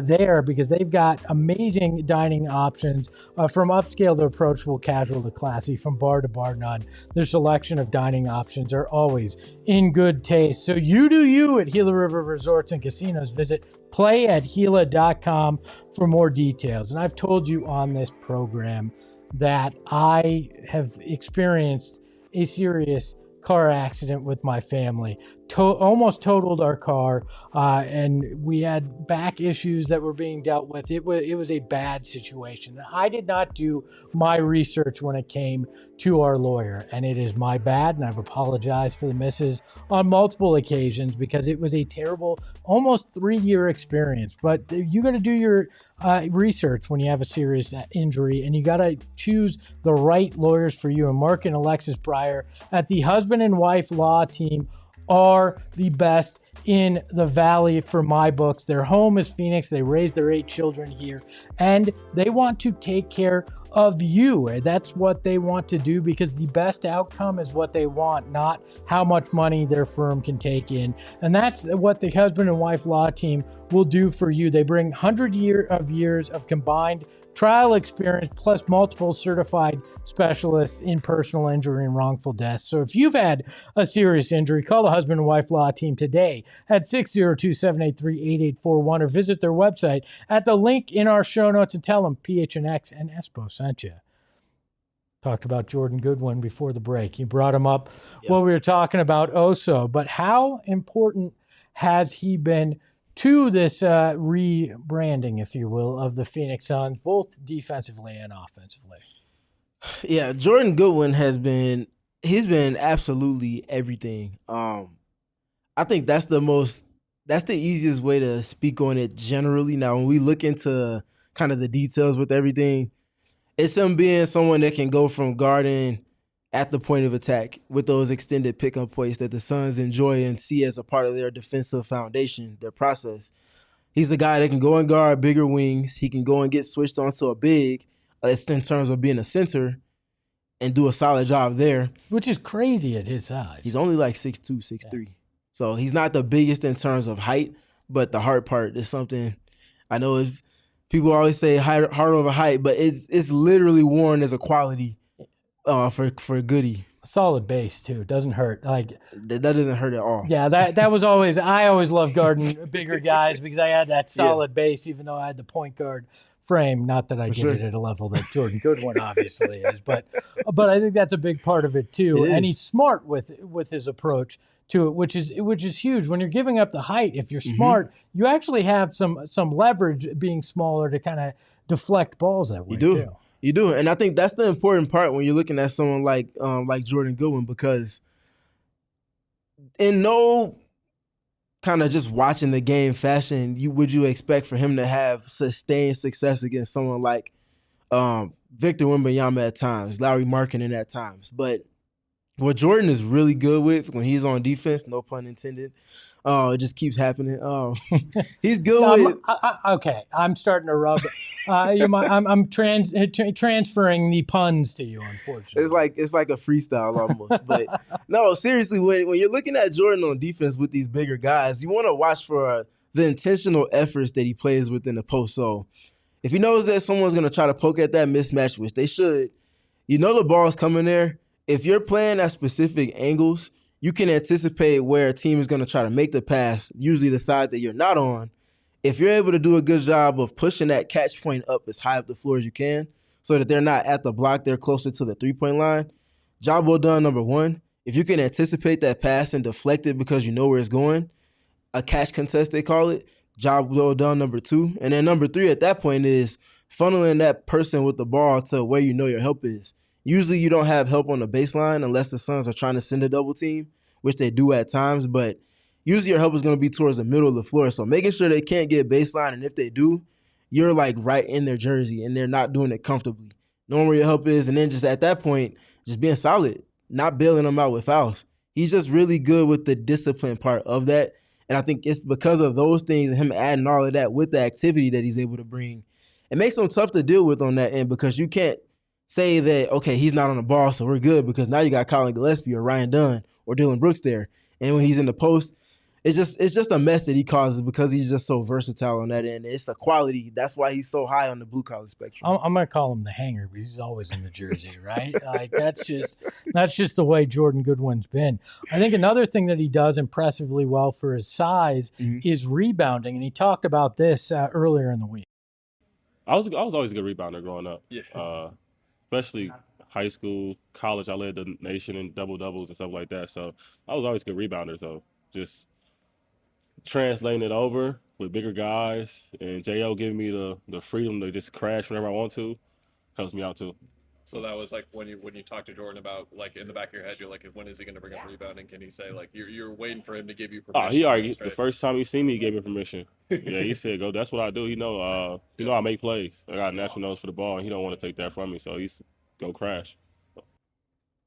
Speaker 1: there, because they've got amazing dining options from upscale to approachable, casual to classy, from bar to bar none. Their selection of dining options are always in good taste. So you do you at Gila River Resorts and Casinos. Visit playatgila.com for more details. And I've told you on this program that I have experienced a serious car accident with my family. Almost totaled our car, and we had back issues that were being dealt with. It was a bad situation. I did not do my research when it came to our lawyer, and it is my bad, and I've apologized to the missus on multiple occasions, because it was a terrible, almost 3-year experience. But you got to do your research when you have a serious injury, and you got to choose the right lawyers for you. And Mark and Alexis Breyer at the husband and wife law team are the best in the Valley for my books. Their home is Phoenix. They raise their 8 children here, and they want to take care of you. That's what they want to do, because the best outcome is what they want, not how much money their firm can take in. And that's what the husband and wife law team will do for you. They bring 100 years of combined trial experience, plus multiple certified specialists in personal injury and wrongful death. So if you've had a serious injury, call the husband and wife law team today at 602-783-8841 or visit their website at the link in our show notes and tell them PHNX and Espo sent you. Talked about Jordan Goodwin before the break. You brought him up when we were talking about Oso, but how important has he been to this rebranding, if you will, of the Phoenix Suns, both defensively and offensively?
Speaker 2: Yeah, Jordan Goodwin he's been absolutely everything. I think that's the easiest way to speak on it generally. Now, when we look into kind of the details with everything, it's him being someone that can go from guarding at the point of attack with those extended pickup plays that the Suns enjoy and see as a part of their defensive foundation, their process. He's a guy that can go and guard bigger wings. He can go and get switched onto a big, in terms of being a center, and do a solid job there.
Speaker 1: Which is crazy at his size.
Speaker 2: He's only like 6'2", 6'3". Yeah. So he's not the biggest in terms of height, but the heart part is something I know is people always say heart over height, but it's literally worn as a quality for Goody.
Speaker 1: Solid base too. Doesn't hurt. Like
Speaker 2: that doesn't hurt at all.
Speaker 1: Yeah, that was always I always loved guarding bigger guys because I had that solid base, even though I had the point guard frame. Not that I get it at a level that Jordan Goodwin obviously is, but I think that's a big part of it too. And he's smart with his approach to it, which is huge. When you're giving up the height, if you're smart, you actually have some leverage being smaller to kind of deflect balls that way too.
Speaker 2: You do, and I think that's the important part when you're looking at someone like Jordan Goodwin, because in no kind of just watching the game fashion, would you expect for him to have sustained success against someone like Victor Wembanyama at times, Lauri Markkanen at times. But what Jordan is really good with when he's on defense, no pun intended, it just keeps happening. He's good with.
Speaker 1: Okay, I'm starting to rub. I'm transferring the puns to you. Unfortunately,
Speaker 2: it's like a freestyle almost. But no, seriously, when you're looking at Jordan on defense with these bigger guys, you want to watch for the intentional efforts that he plays within the post. So if he knows that someone's going to try to poke at that mismatch, which they should, the ball's coming there. If you're playing at specific angles, you can anticipate where a team is going to try to make the pass, usually the side that you're not on. If you're able to do a good job of pushing that catch point up as high up the floor as you can so that they're not at the block, they're closer to the three-point line, job well done, number one. If you can anticipate that pass and deflect it because you know where it's going, a catch contest they call it, job well done, number two. And then number three at that point is funneling that person with the ball to where you know your help is. Usually you don't have help on the baseline unless the Suns are trying to send a double team, which they do at times, but usually your help is going to be towards the middle of the floor. So making sure they can't get baseline, and if they do, you're like right in their jersey and they're not doing it comfortably. Knowing where your help is, and then just at that point, just being solid, not bailing them out with fouls. He's just really good with the discipline part of that, and I think it's because of those things and him adding all of that with the activity that he's able to bring. It makes him tough to deal with on that end because you can't say that, okay, he's not on the ball, so we're good, because now you got Colin Gillespie or Ryan Dunn or Dillon Brooks there. And when he's in the post, it's just a mess that he causes because he's just so versatile on that end. It's a quality. That's why he's so high on the blue-collar spectrum.
Speaker 1: I'm going to call him the hanger because he's always in the jersey, right? Like that's just the way Jordan Goodwin's been. I think another thing that he does impressively well for his size is rebounding, and he talked about this earlier in the week.
Speaker 4: I was always a good rebounder growing up. Yeah. Especially high school, college, I led the nation in double-doubles and stuff like that. So I was always a good rebounder. So just translating it over with bigger guys and J.O. giving me the freedom to just crash whenever I want to helps me out too.
Speaker 5: So that was like when you talk to Jordan about, like, in the back of your head, you're like, when is he going to bring up rebounding? Can he say, like, you're waiting for him to give you permission?
Speaker 4: Oh, he already, the first time he seen me, he gave me permission. Yeah, he said, go, that's what I do. He know I make plays. I got national nose for the ball, and he don't want to take that from me, so he's go crash.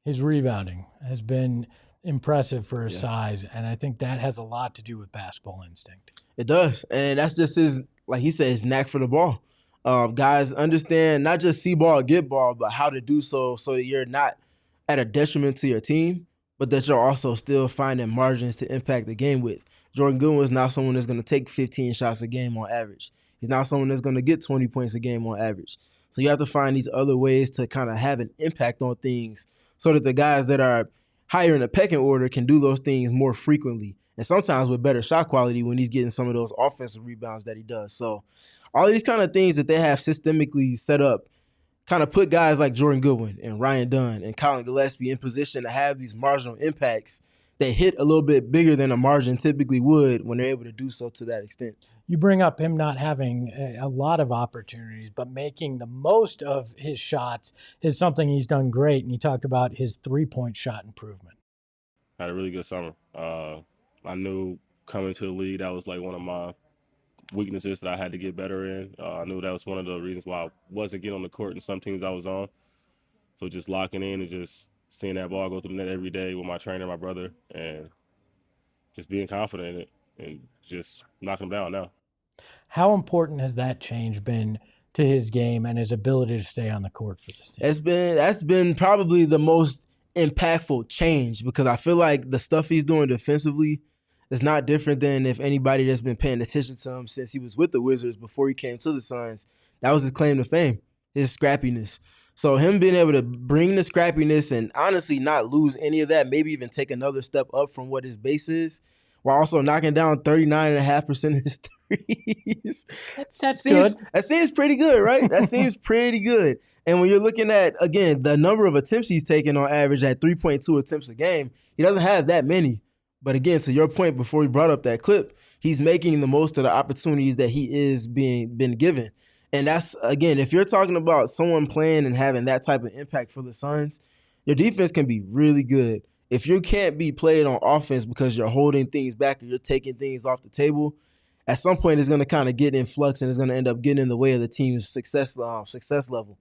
Speaker 1: His rebounding has been impressive for his size, and I think that has a lot to do with basketball instinct.
Speaker 2: It does, and that's just his, like he said, his knack for the ball. Guys understand not just see ball, get ball, but how to do so that you're not at a detriment to your team, but that you're also still finding margins to impact the game with. Jordan Goodwin is not someone that's going to take 15 shots a game on average. He's not someone that's going to get 20 points a game on average. So you have to find these other ways to kind of have an impact on things so that the guys that are higher in the pecking order can do those things more frequently. And sometimes with better shot quality when he's getting some of those offensive rebounds that he does. So all of these kind of things that they have systemically set up kind of put guys like Jordan Goodwin and Ryan Dunn and Colin Gillespie in position to have these marginal impacts that hit a little bit bigger than a margin typically would when they're able to do so to that extent.
Speaker 1: You bring up him not having a lot of opportunities, but making the most of his shots is something he's done great. And he talked about his three-point shot improvement.
Speaker 4: Had a really good summer. I knew coming to the league that was like one of my weaknesses that I had to get better in. I knew that was one of the reasons why I wasn't getting on the court in some teams I was on. So just locking in and just seeing that ball go through the net every day with my trainer, my brother, and just being confident in it and just knocking them down now.
Speaker 1: How important has that change been to his game and his ability to stay on the court for this team?
Speaker 2: That's been probably the most impactful change because I feel like the stuff he's doing defensively is not different than if anybody that's been paying attention to him since he was with the Wizards before he came to the Suns. That was his claim to fame, his scrappiness. So him being able to bring the scrappiness and honestly not lose any of that, maybe even take another step up from what his base is, while also knocking down 39.5% of his threes.
Speaker 1: That's good.
Speaker 2: That seems pretty good, right? That seems pretty good. And when you're looking at, again, the number of attempts he's taking on average at 3.2 attempts a game, he doesn't have that many. But again, to your point before we brought up that clip, he's making the most of the opportunities that he is been given. And that's, again, if you're talking about someone playing and having that type of impact for the Suns, your defense can be really good. If you can't be played on offense because you're holding things back or you're taking things off the table, at some point it's going to kind of get in flux and it's going to end up getting in the way of the team's success level.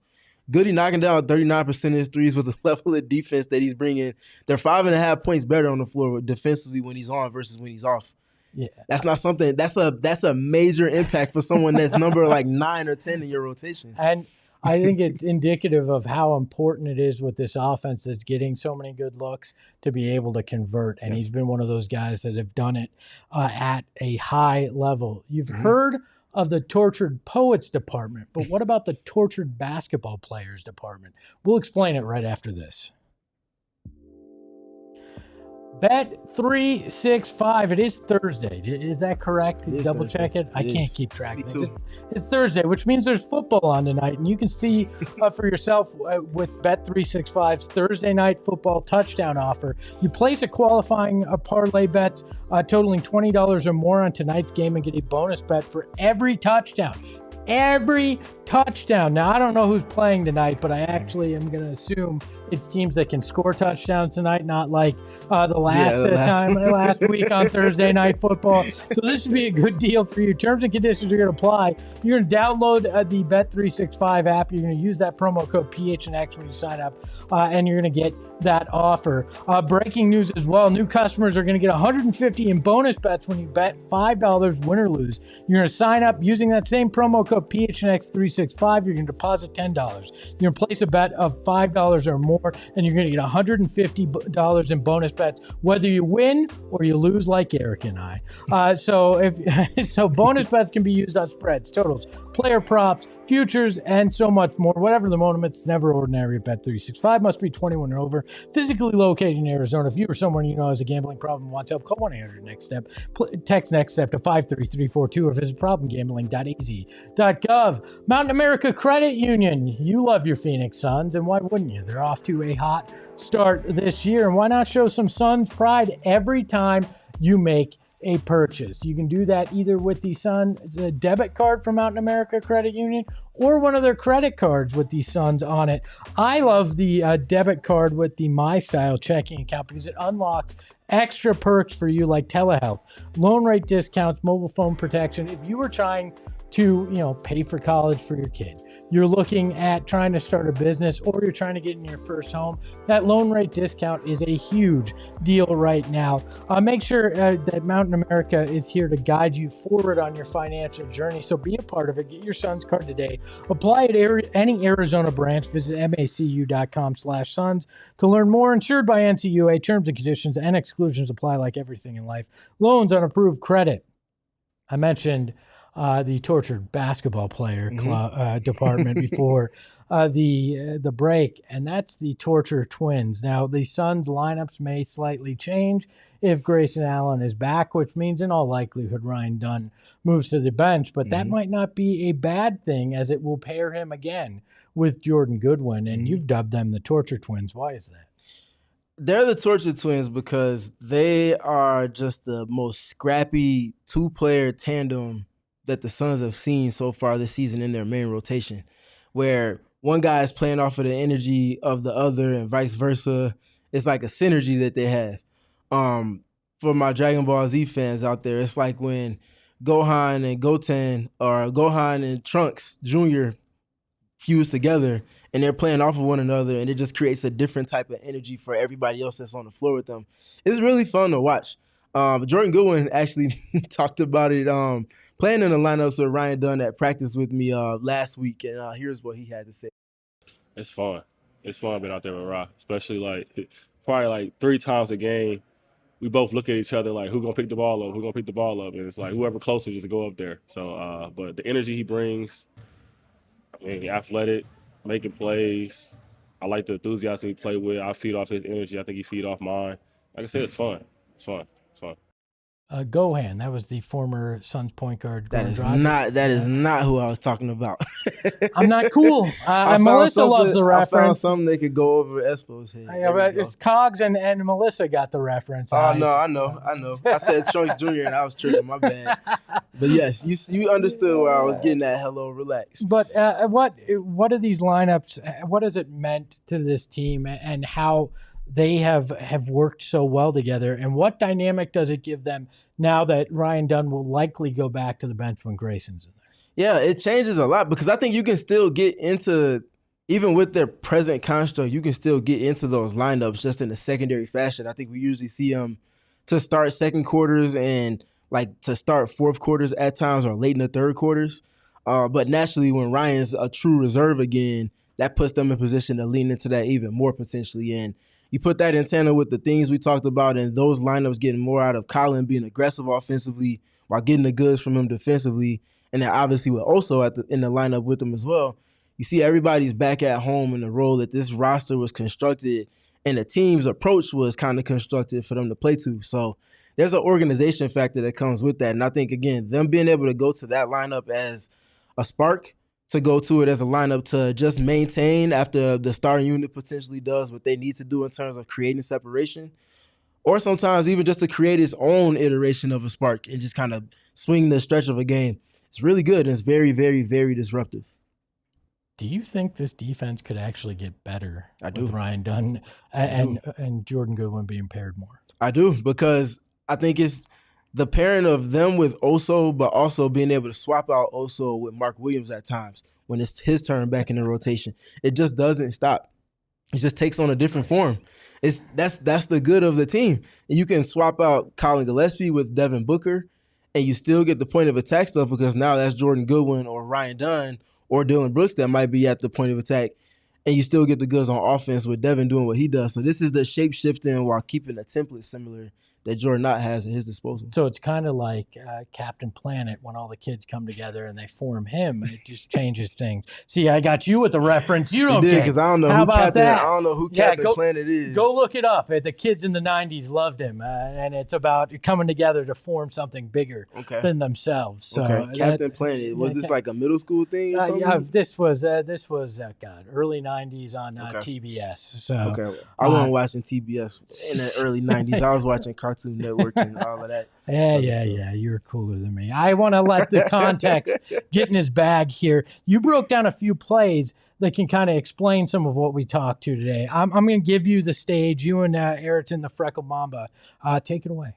Speaker 2: Goody knocking down 39% of his threes with the level of defense that he's bringing. They're 5.5 points better on the floor defensively when he's on versus when he's off.
Speaker 1: Yeah,
Speaker 2: that's not something. That's a major impact for someone that's number like 9 or 10 in your rotation.
Speaker 1: And I think it's indicative of how important it is with this offense that's getting so many good looks to be able to convert. And he's been one of those guys that have done it at a high level. You've heard of the tortured poets department, but what about the tortured basketball players department? We'll explain it right after this. Bet365. It is Thursday. Is that correct? Double
Speaker 2: Thursday.
Speaker 1: check it. I
Speaker 2: It
Speaker 1: can't
Speaker 2: is.
Speaker 1: keep track
Speaker 2: Me
Speaker 1: of
Speaker 2: too.
Speaker 1: it. It's Thursday, which means there's football on tonight, and you can see for yourself with Bet365's Thursday night football touchdown offer. You place a qualifying parlay bet totaling $20 or more on tonight's game and get a bonus bet for every touchdown. Every touchdown. Now, I don't know who's playing tonight, but I actually am going to assume it's teams that can score touchdowns tonight, not like last week on Thursday Night Football. So this should be a good deal for you. Terms and conditions are going to apply. You're going to download the Bet365 app. You're going to use that promo code PHNX when you sign up, and you're going to get that offer. Breaking news as well. New customers are going to get $150 in bonus bets when you bet $5 win or lose. You're going to sign up using that same promo code PHNX365. You're going to deposit $10. You're going to place a bet of $5 or more, and you're going to get $150 in bonus bets, whether you win or you lose like Eric and I. So bonus bets can be used on spreads, totals, player props, futures, and so much more. Whatever the moment, it's never ordinary at Bet365. Must be 21 or over. Physically located in Arizona. If you or someone you know has a gambling problem and wants help, call 1-800-NEXT-STEP. Text NEXT STEP to 53342 or visit problemgambling.az.gov. Mountain America Credit Union. You love your Phoenix Suns, and why wouldn't you? They're off to a hot start this year, and why not show some Suns pride every time you make a purchase? You can do that either with the Suns debit card from Mountain America Credit Union or one of their credit cards with the Suns on it. I love the debit card with the My Style checking account because it unlocks extra perks for you like telehealth, loan rate discounts, mobile phone protection. If you were trying to, pay for college for your kid, you're looking at trying to start a business, or you're trying to get in your first home, that loan rate discount is a huge deal right now. Make sure that Mountain America is here to guide you forward on your financial journey. So be a part of it. Get your Suns card today. Apply at any Arizona branch. Visit macu.com/Suns to learn more. Insured by NCUA. Terms and conditions and exclusions apply like everything in life. Loans on approved credit. I mentioned the tortured basketball player department before the break, and that's the torture twins. Now, the Suns lineups may slightly change if Grayson Allen is back, which means in all likelihood Ryan Dunn moves to the bench, but that might not be a bad thing, as it will pair him again with Jordan Goodwin, and you've dubbed them the torture twins. Why is that?
Speaker 2: They're the torture twins because they are just the most scrappy two-player tandem that the Suns have seen so far this season in their main rotation, where one guy is playing off of the energy of the other and vice versa. It's like a synergy that they have. For my Dragon Ball Z fans out there, it's like when Gohan and Goten or Gohan and Trunks Jr. fuse together and they're playing off of one another, and it just creates a different type of energy for everybody else that's on the floor with them. It's really fun to watch. Jordan Goodwin actually talked about it playing in the lineups with Ryan Dunn at practice with me last week, and here's what he had to say.
Speaker 4: It's fun. It's fun being out there with Ra, especially probably like 3 times a game. We both look at each other like, who's going to pick the ball up? Who's going to pick the ball up? And it's like whoever closer just go up there. So, but the energy he brings, I mean, athletic, making plays. I like the enthusiasm he play with. I feed off his energy. I think he feed off mine. Like I said, it's fun. It's fun. It's fun.
Speaker 1: Gohan, that was the former Suns point guard.
Speaker 2: That is not who I was talking about.
Speaker 1: I'm not cool. Melissa loves the reference.
Speaker 2: I found something they could go over Espo's head.
Speaker 1: It's Cogs and Melissa got the reference.
Speaker 2: Oh, no, I know. I said Trunks Jr. and I was tripping. My bad. But yes, you understood where I was getting at. Hello, relax.
Speaker 1: But what are these lineups? What has it meant to this team, and how they have worked so well together, and what dynamic does it give them now that Ryan Dunn will likely go back to the bench when Grayson's in there?
Speaker 2: Yeah, it changes a lot because I think you can still get into, even with their present construct, you can still get into those lineups just in a secondary fashion. I think we usually see them to start second quarters and like to start fourth quarters at times or late in the third quarters. But naturally, when Ryan's a true reserve again, that puts them in position to lean into that even more potentially. And you put that in tandem with the things we talked about and those lineups getting more out of Colin being aggressive offensively while getting the goods from him defensively, and then obviously with Oso in the lineup with him as well. You see everybody's back at home in the role that this roster was constructed and the team's approach was kind of constructed for them to play to. So there's an organization factor that comes with that. And I think, again, them being able to go to that lineup as a spark, to go to it as a lineup to just maintain after the starting unit potentially does what they need to do in terms of creating separation, or sometimes even just to create its own iteration of a spark and just kind of swing the stretch of a game. It's really good, and it's very, very, very disruptive.
Speaker 1: Do you think this defense could actually get better with
Speaker 2: do.
Speaker 1: Ryan Dunn and Jordan Goodwin being paired more?
Speaker 2: I do, because I think it's the pairing of them with Oso, but also being able to swap out Oso with Mark Williams at times when it's his turn back in the rotation. It just doesn't stop. It just takes on a different form. That's the good of the team. And you can swap out Colin Gillespie with Devin Booker, and you still get the point of attack stuff because now that's Jordan Goodwin or Ryan Dunn or Dillon Brooks that might be at the point of attack, and you still get the goods on offense with Devin doing what he does. So this is the shape-shifting while keeping the template similar that Jordan Ott has at his disposal.
Speaker 1: So it's kind of like Captain Planet when all the kids come together and they form him. It just changes things. See, I got you with the reference. You don't get
Speaker 2: because I don't know who Captain Planet is.
Speaker 1: Go look it up. The kids in the 90s loved him, and it's about coming together to form something bigger than themselves. So
Speaker 2: Captain Planet. Was this like a middle school thing or something?
Speaker 1: Yeah, this was early 90s on TBS. So
Speaker 2: I wasn't watching TBS in the early 90s. I was watching Cartoon Network and all of that.
Speaker 1: Yeah. You're cooler than me. I want to let the context get in his bag here. You broke down a few plays that can kind of explain some of what we talked to today. I'm going to give you the stage. You and Ayrton, the Freckle Mamba, take it away.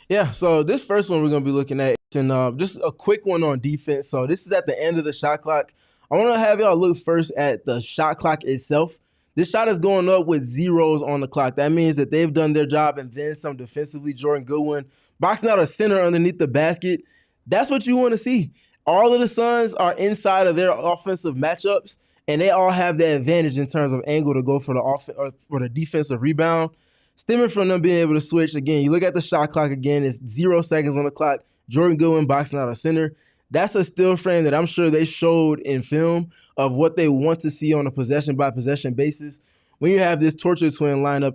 Speaker 2: Yeah, so this first one we're going to be looking at, and just a quick one on defense. So this is at the end of the shot clock. I want to have y'all look first at the shot clock itself. This shot is going up with zeros on the clock. That means that they've done their job and then some defensively. Jordan Goodwin boxing out a center underneath the basket. That's what you want to see. All of the Suns are inside of their offensive matchups, and they all have the advantage in terms of angle to go for the offense or for the defensive rebound. Stemming from them being able to switch, again, you look at the shot clock again, it's 0 seconds on the clock. Jordan Goodwin boxing out a center. That's a still frame that I'm sure they showed in film of what they want to see on a possession-by-possession basis when you have this torture twin lineup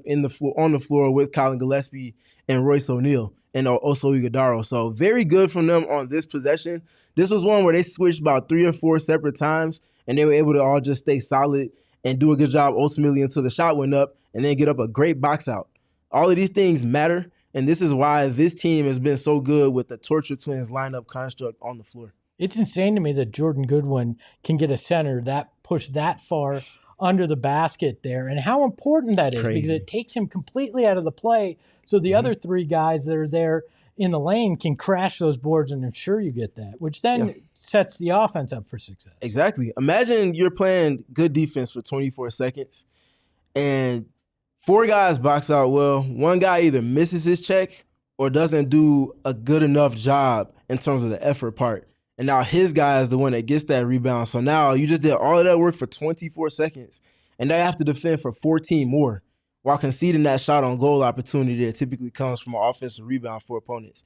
Speaker 2: on the floor with Colin Gillespie and Royce O'Neal and Oso Ighodaro. So very good from them on this possession. This was one where they switched about 3 or 4 separate times, and they were able to all just stay solid and do a good job ultimately until the shot went up and then get up a great box out. All of these things matter, and this is why this team has been so good with the Torture Twins lineup construct on the floor.
Speaker 1: It's insane to me that Jordan Goodwin can get a center that push that far under the basket there, and how important that is because it takes him completely out of the play so the other 3 guys that are there in the lane can crash those boards and ensure you get that, which then sets the offense up for success.
Speaker 2: Exactly. Imagine you're playing good defense for 24 seconds and 4 guys box out well. 1 guy either misses his check or doesn't do a good enough job in terms of the effort part. And now his guy is the one that gets that rebound. So now you just did all of that work for 24 seconds, and they have to defend for 14 more while conceding that shot on goal opportunity that typically comes from an offensive rebound for opponents.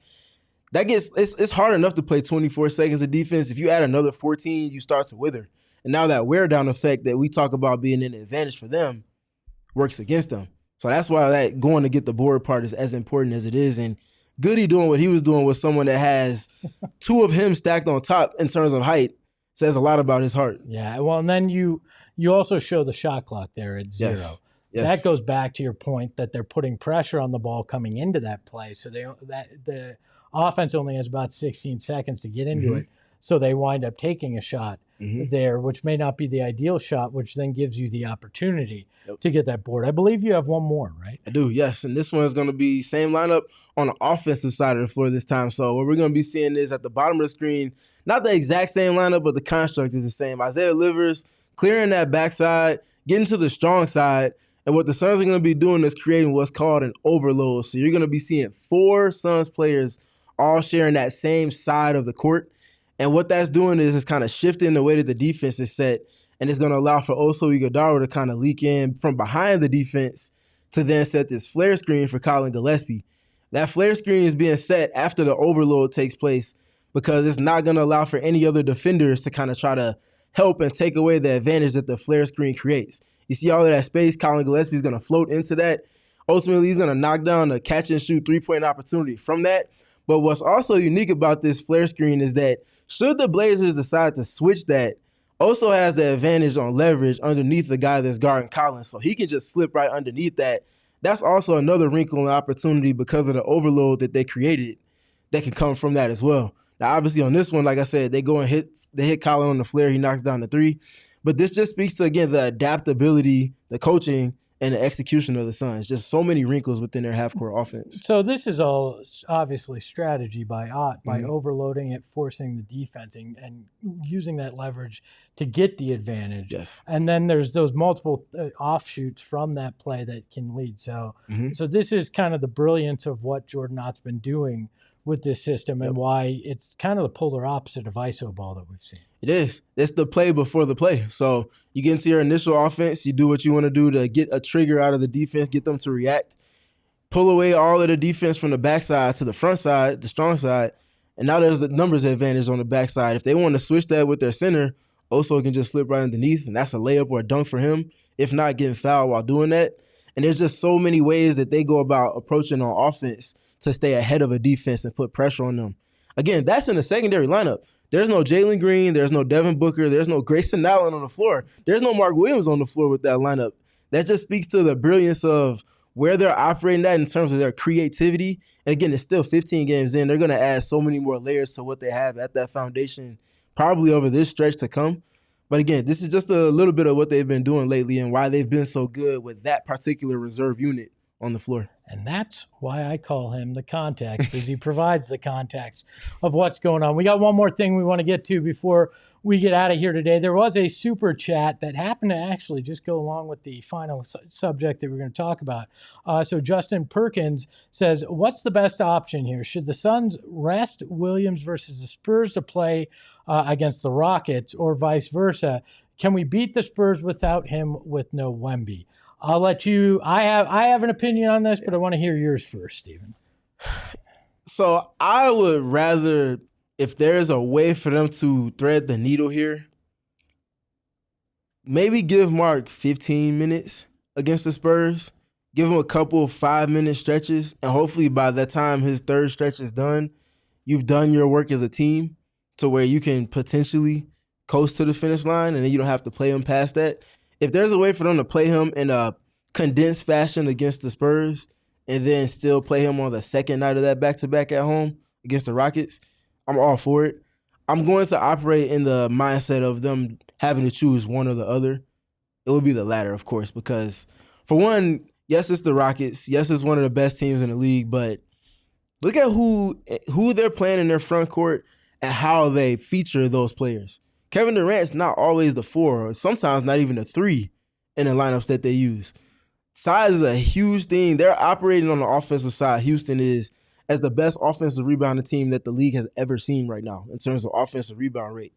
Speaker 2: It's hard enough to play 24 seconds of defense. If you add another 14, you start to wither. And now that wear down effect that we talk about being an advantage for them works against them. So that's why that going to get the board part is as important as it is. And Goody doing what he was doing with someone that has 2 of him stacked on top in terms of height says a lot about his heart.
Speaker 1: Yeah, well, and then you also show the shot clock there at 0.
Speaker 2: Yes.
Speaker 1: That goes back to your point that they're putting pressure on the ball coming into that play. So the offense only has about 16 seconds to get into it. So they wind up taking a shot there, which may not be the ideal shot, which then gives you the opportunity to get that board. I believe you have one more, right?
Speaker 2: I do, yes. And this one is going to be same lineup on the offensive side of the floor this time. So what we're going to be seeing is at the bottom of the screen, not the exact same lineup, but the construct is the same. Isaiah Livers clearing that backside, getting to the strong side. And what the Suns are going to be doing is creating what's called an overload. So you're going to be seeing 4 Suns players all sharing that same side of the court. And what that's doing is it's kind of shifting the way that the defense is set, and it's going to allow for Oso Ighodaro to kind of leak in from behind the defense to then set this flare screen for Colin Gillespie. That flare screen is being set after the overload takes place because it's not going to allow for any other defenders to kind of try to help and take away the advantage that the flare screen creates. You see all of that space, Colin Gillespie is going to float into that. Ultimately, he's going to knock down a catch-and-shoot three-point opportunity from that. But what's also unique about this flare screen is that should the Blazers decide to switch that, Oso has the advantage on leverage underneath the guy that's guarding Collins, so he can just slip right underneath that. That's also another wrinkle and opportunity because of the overload that they created that can come from that as well. Now, obviously, on this one, like I said, they hit Collins on the flare, he knocks down the 3. But this just speaks to, again, the adaptability, the coaching, and the execution of the Suns. Just so many wrinkles within their half-court offense.
Speaker 1: So this is all obviously strategy by Ott, by overloading it, forcing the defense, and using that leverage to get the advantage.
Speaker 2: Yes.
Speaker 1: And then there's those multiple offshoots from that play that can lead. So this is kind of the brilliance of what Jordan Ott's been doing with this system and why it's kind of the polar opposite of iso ball that we've seen.
Speaker 2: It is. It's the play before the play. So you get into your initial offense, you do what you want to do to get a trigger out of the defense, get them to react, pull away all of the defense from the backside to the front side, the strong side, and now there's the numbers advantage on the backside. If they want to switch that with their center, Oso can just slip right underneath, and that's a layup or a dunk for him, if not getting fouled while doing that. And there's just so many ways that they go about approaching on offense to stay ahead of a defense and put pressure on them. Again, that's in the secondary lineup. There's no Jalen Green. There's no Devin Booker. There's no Grayson Allen on the floor. There's no Mark Williams on the floor with that lineup. That just speaks to the brilliance of where they're operating at in terms of their creativity. And again, it's still 15 games in. They're going to add so many more layers to what they have at that foundation, probably over this stretch to come. But again, this is just a little bit of what they've been doing lately and why they've been so good with that particular reserve unit on the floor.
Speaker 1: And that's why I call him the context, because he provides the context of what's going on. We got one more thing we want to get to before we get out of here today. There was a super chat that happened to actually just go along with the final subject that we're going to talk about. So Justin Perkins says, what's the best option here? Should the Suns rest Williams versus the Spurs to play against the Rockets, or vice versa? Can we beat the Spurs without him with no Wemby? I'll let you. I have an opinion on this, but I want to hear yours first, Stephen.
Speaker 2: So I would rather if there's a way for them to thread the needle here, maybe give Mark 15 minutes against the Spurs. Give him a couple 5-minute stretches, and hopefully by the time his third stretch is done, you've done your work as a team to where you can potentially coast to the finish line, and then you don't have to play him past that. If there's a way for them to play him in a condensed fashion against the Spurs and then still play him on the second night of that back-to-back at home against the Rockets, I'm all for it. I'm going to operate in the mindset of them having to choose one or the other. It would be the latter, of course, because for one, yes, it's the Rockets. Yes, it's one of the best teams in the league, but look at who they're playing in their front court and how they feature those players. Kevin Durant's not always the 4, or sometimes not even the 3 in the lineups that they use. Size is a huge thing. They're operating on the offensive side. Houston is as the best offensive rebounding team that the league has ever seen right now in terms of offensive rebound rate.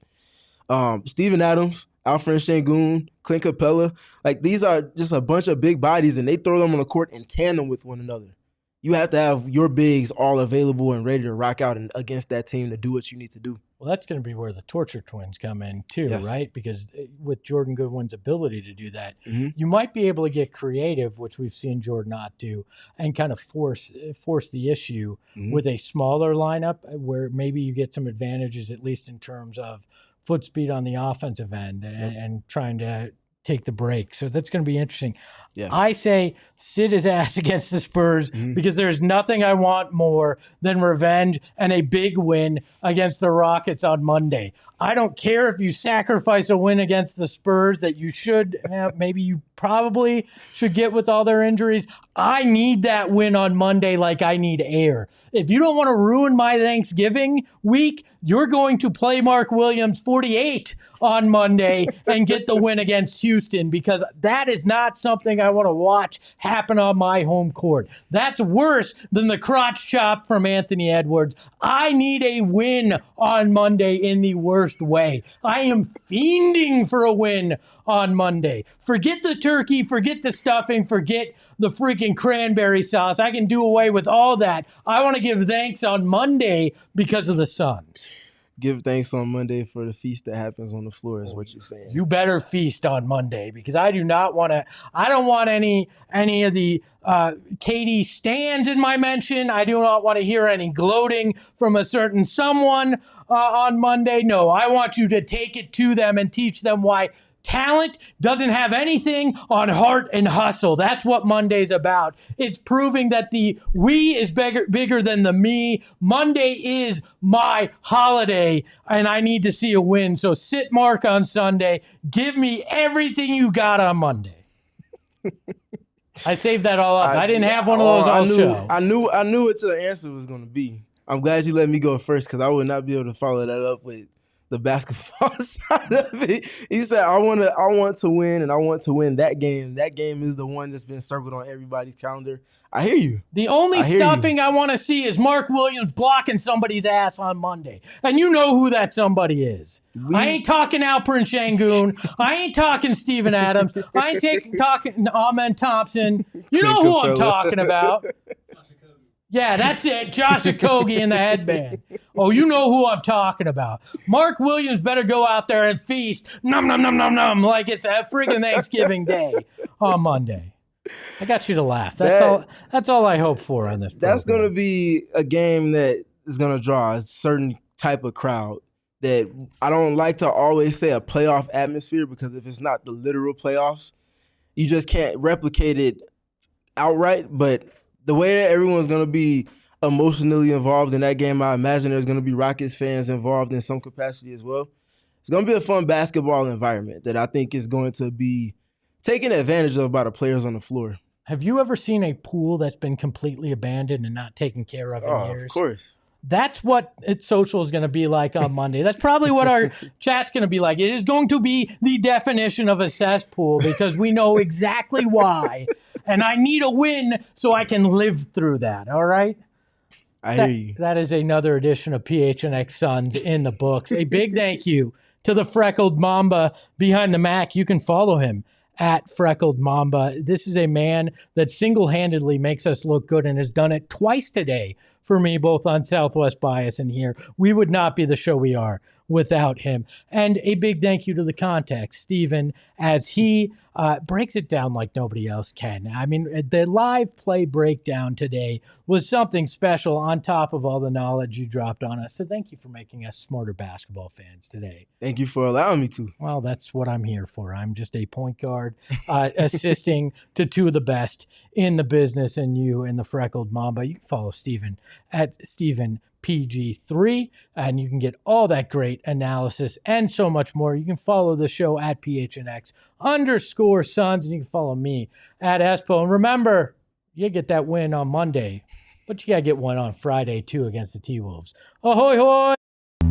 Speaker 2: Steven Adams, Alfred Şengün, Clint Capella, like these are just a bunch of big bodies, and they throw them on the court in tandem with one another. You have to have your bigs all available and ready to rock out and against that team to do what you need to do.
Speaker 1: Well, that's going to be where the torture twins come in too,
Speaker 2: Yes.
Speaker 1: right? Because with Jordan Goodwin's ability to do that,
Speaker 2: Mhm.
Speaker 1: you might be able to get creative, which we've seen Jordan Ott do, and kind of force the issue
Speaker 2: Mhm.
Speaker 1: with a smaller lineup where maybe you get some advantages, at least in terms of foot speed on the offensive end and trying to take the break. So that's going to be interesting.
Speaker 2: Yeah.
Speaker 1: I say sit his ass against the Spurs because there's nothing I want more than revenge and a big win against the Rockets on Monday. I don't care if you sacrifice a win against the Spurs that you should, maybe you probably should get with all their injuries. I need that win on Monday like I need air. If you don't want to ruin my Thanksgiving week, you're going to play Mark Williams 48 on Monday and get the win against Houston, because that is not something I want to watch happen on my home court. That's worse than the crotch chop from Anthony Edwards. I need a win on Monday in the worst way. I am fiending for a win on Monday. Forget the turkey, forget the stuffing, forget the freaking cranberry sauce. I can do away with all that. I want to give thanks on Monday because of the Suns.
Speaker 2: Give thanks on Monday for the feast that happens on the floor is what you're saying.
Speaker 1: You better feast on Monday, because I do not want to. I don't want any of the Katie stands in my mention. I do not want to hear any gloating from a certain someone on Monday. No, I want you to take it to them and teach them why talent doesn't have anything on heart and hustle. That's what Monday's about. It's proving that the we is bigger than the me. Monday is my holiday, and I need to see a win. So sit Mark on Sunday. Give me everything you got on Monday. I saved that all up. I didn't have one of those all show.
Speaker 2: I knew what your answer was going to be. I'm glad you let me go first, because I would not be able to follow that up with the basketball side of it. He said, I want to win, and I want to win that game. That game is the one that's been circled on everybody's calendar. I hear you.
Speaker 1: The only stuffing I want to see is Mark Williams blocking somebody's ass on Monday. And you know who that somebody is. I ain't talking Alperen Şengün. I ain't talking Steven Adams. I ain't talking Amen Thompson. You know who I'm talking about. Yeah, that's it. Josh Okogie in the headband. Oh, you know who I'm talking about. Mark Williams better go out there and feast, nom, nom, nom, nom, nom, like it's a friggin' Thanksgiving Day on Monday. I got you to laugh. That's all I hope for on this program.
Speaker 2: That's going to be a game that is going to draw a certain type of crowd that I don't like to always say a playoff atmosphere, because if it's not the literal playoffs, you just can't replicate it outright. But the way that everyone's going to be emotionally involved in that game, I imagine there's going to be Rockets fans involved in some capacity as well. It's going to be a fun basketball environment that I think is going to be taken advantage of by the players on the floor.
Speaker 1: Have you ever seen a pool that's been completely abandoned and not taken care of in years?
Speaker 2: Of course.
Speaker 1: That's what social is going to be like on Monday. That's probably what our chat's going to be like. It is going to be the definition of a cesspool, because we know exactly why. And I need a win so I can live through that, all right?
Speaker 2: I hear you.
Speaker 1: That is another edition of PHNX Suns in the books. A big thank you to the freckled Mamba behind the Mac. You can follow him at Freckled Mamba. This is a man that single-handedly makes us look good and has done it twice today for me, both on Southwest Bias and here. We would not be the show we are without him. And a big thank you to the context, Stephen, as he breaks it down like nobody else can. I mean, the live play breakdown today was something special on top of all the knowledge you dropped on us. So thank you for making us smarter basketball fans today.
Speaker 2: Thank you for allowing me to.
Speaker 1: Well, that's what I'm here for. I'm just a point guard assisting to two of the best in the business, and you and the freckled Mamba. You can follow Stephen at Stephen PG3, and you can get all that great analysis and so much more. You can follow the show at PHNX_Suns, and you can follow me at Espo. And remember, you get that win on Monday, but you got to get one on Friday, too, against the T-Wolves. Ahoy, hoy!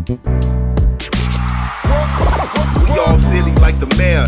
Speaker 6: We all silly like the mayor.